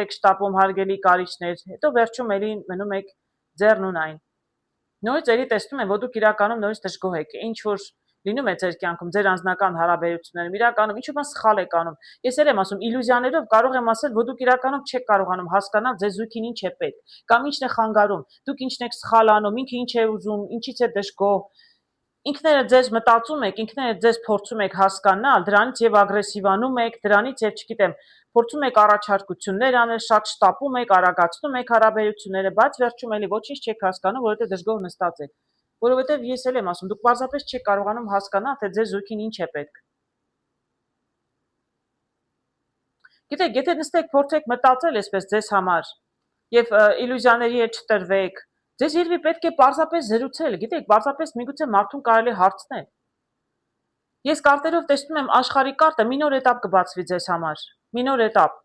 A: եք շտապում հարգելի կարիճներ, հետո վերջում էլի մնում եք ձեռնուն այն։ Նորից էլի տեսնում եմ, որ դուք իրականում նորից դժգոհ եք, ինչ որ լինում է ձեր կյանքում, ձեր անձնական հարաբերություններում, իրականում ինչ-որ բան սխալ եք անում։ Ես էլ եմ ասում, իլյուզիաներով կարող եմ ասել, որ դուք իրականում չեք կարողանում հասկանալ ձեր զույգին ինչ է պետք, կամ ինչն է խանգարում, դուք ինչն եք սխալ անում, ինքը ինչ է ուզում, ինչից է դժգոհ։ Ինքներդ ձեզ մտածում եք, ինքներդ ձեզ փորձում եք հասկանալ, դրանից եւ ագրեսիվանում եք, դրանից եւ չգիտեմ, փորձում եք առաջարկություններ անել, շատ շտապում եք, արագացնում եք հարաբերությունները, բայց վերջում էլի ոչինչ չեք հասկանում, որովհետեւ դժգոհ նստած եք։ Որովհետեւ ես էլ եմ ասում, դուք պարզապես չեք կարողանում հասկանալ, թե ձեր զույգին ինչ է պետք։ Գիտեք, եթե նստեք, փորձեք մտածել այսպես ձեզ համար եւ իլյուզիաների հետ չտրվեք, ձեզ երևի պետք է պարզապես զրուցել, գիտեք, պարզապես միգուցե մարդուն կարելի հարցնել։ Ես կարտերով տեսնում եմ աշխարհի կարտը, մի նոր էտապ կբացվի ձեզ համար, մի նոր էտապ։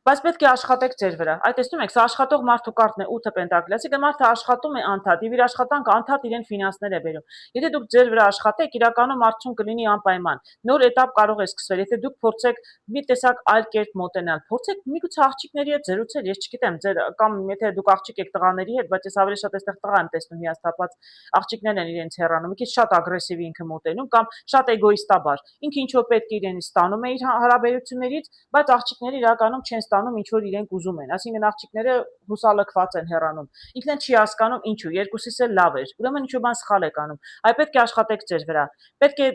A: Բայց պետք է աշխատեք ձեր վրա։ Այդ տեսնում եք, սա աշխատող մարդու կարտն է 8 պենտակլի, այսինքն մարդը աշխատում է անդադ եւ իր աշխատանքը անդադ իրեն ֆինանսներ է բերում։ Եթե դուք ձեր վրա աշխատեք, իրականում արդյունք կլինի անպայման։ Նոր էտապ կարող է սկսվել, եթե դուք փորձեք մի տեսակ այլ կերպ մոտենալ։ Փորձեք միգուցե աղջիկների հետ զրուցել, ես չգիտեմ, ձեր կամ եթե դուք աղջիկ եք տղաների հետ, բայց ես ավելի շատ այստեղ տղա եմ տեսնում հիասթափած աղջիկներն են իրենց հեռանում, մի քիչ շատ ագրեսիվ ինքը մոտենում կամ շատ էգոիստաբար։ Ինքը ինչ որ պետք է իրենից ստանում է իր հարաբերություններից, բայց աղջիկները իրականում չեն ստանում ինչ որ իրենք ուզում են, այսինքն աղջիկները հուսալքված են հեռանում։ Ինքն էլ չի հասկանում ինչու, երկուսիս էլ լավ էր։ Ուրեմն ինչ որ բան սխալ եք անում։ Այ պետք է աշխատեք ձեր վրա։ Պետք է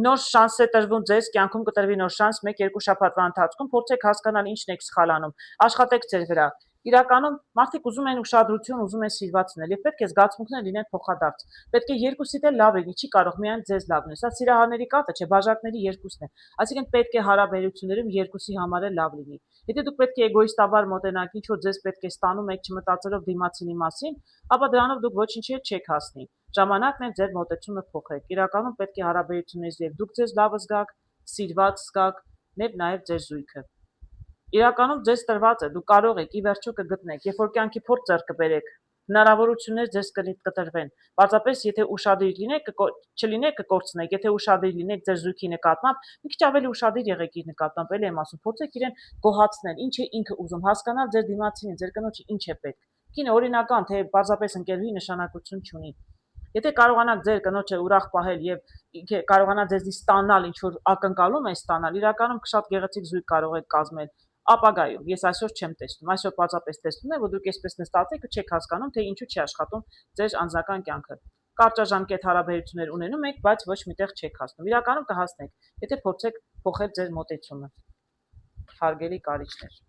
A: նոր շանս է տրվում ձեզ, կյանքում կտրվի նոր շանս 1-2 շաբաթվա ընթացքում, փորձեք հասկանալ ինչն եք սխալ անում, աշխատեք ձեր վրա։ Իրականում մարդիկ ուզում են ուշադրություն, ուզում են սիրված լինել եւ պետք է զգացմունքներ լինեն փոխադարձ։ Պետք է երկուսիդ էլ լավ լինի, չի կարող միայն ձեզ լավ լինի։ Սա սիրահարների կարտը չէ, բաժակների երկուսն է։ Այսինքն պետք է հարաբերություններում երկուսի համար էլ լավ լինի։ Եթե դուք պետք է էգոիստաբար մոտենաք, ինչ որ ձեզ պետք է ստանում եք, չմտածելով դիմացինի մասին, ապա դրանով դուք ոչինչի չեք հասնի։ Ժամանակն է ձեր մոտեցումը փոխեք։ Իրականում պետք է հարաբերություններից եւ դուք ձեզ լավ զգաք, սիրված զգաք, եւ նաեւ ձեր զույգը։ Իրականում ձեզ տրված է, դուք կարող եք ի վերջո կգտնեք, երբ որ կյանքի փորձ ձեռք կբերեք, հնարավորություններ ձեզ կտրվեն։ Պարզապես եթե ուշադիր լինեք, չլինեք կկորցնեք, եթե ուշադիր լինեք ձեր զույգի նկատմամբ, մի քիչ ավելի ուշադիր եղեք իր նկատմամբ, էլի եմ ասում, փորձեք իրեն գոհացնել, ինչ է ինքը ուզում, հասկանալ ձեր դիմացինին, ձեր կնոջը ինչ է պետք։ Կինը օրինական, թե պարզապես ընկերուհի նշանակություն չունի։ Եթե կարողանաք ձեր կնոջը ուրախ պահել եւ կարողանա ձեզնից ստանալ ինչ որ ակնկալում է ստանալ, իրականում շատ գեղեցիկ զույգ կարող եք կազմել ապագայում։ Ես այսօր չեմ տեսնում, այսօր պարզապես տեսնում եմ, որ դուք այսպես նստած եք ու չեք հասկանում, թե ինչու չի աշխատում ձեր անձնական կյանքը։ Կարճաժամկետ հարաբերություններ ունենում եք, բայց ոչ միտեղ չեք հասնում։ Իրականում կհասնեք, եթե փորձեք փոխել ձեր մոտեցումը։ Հարգելի կարիճներ։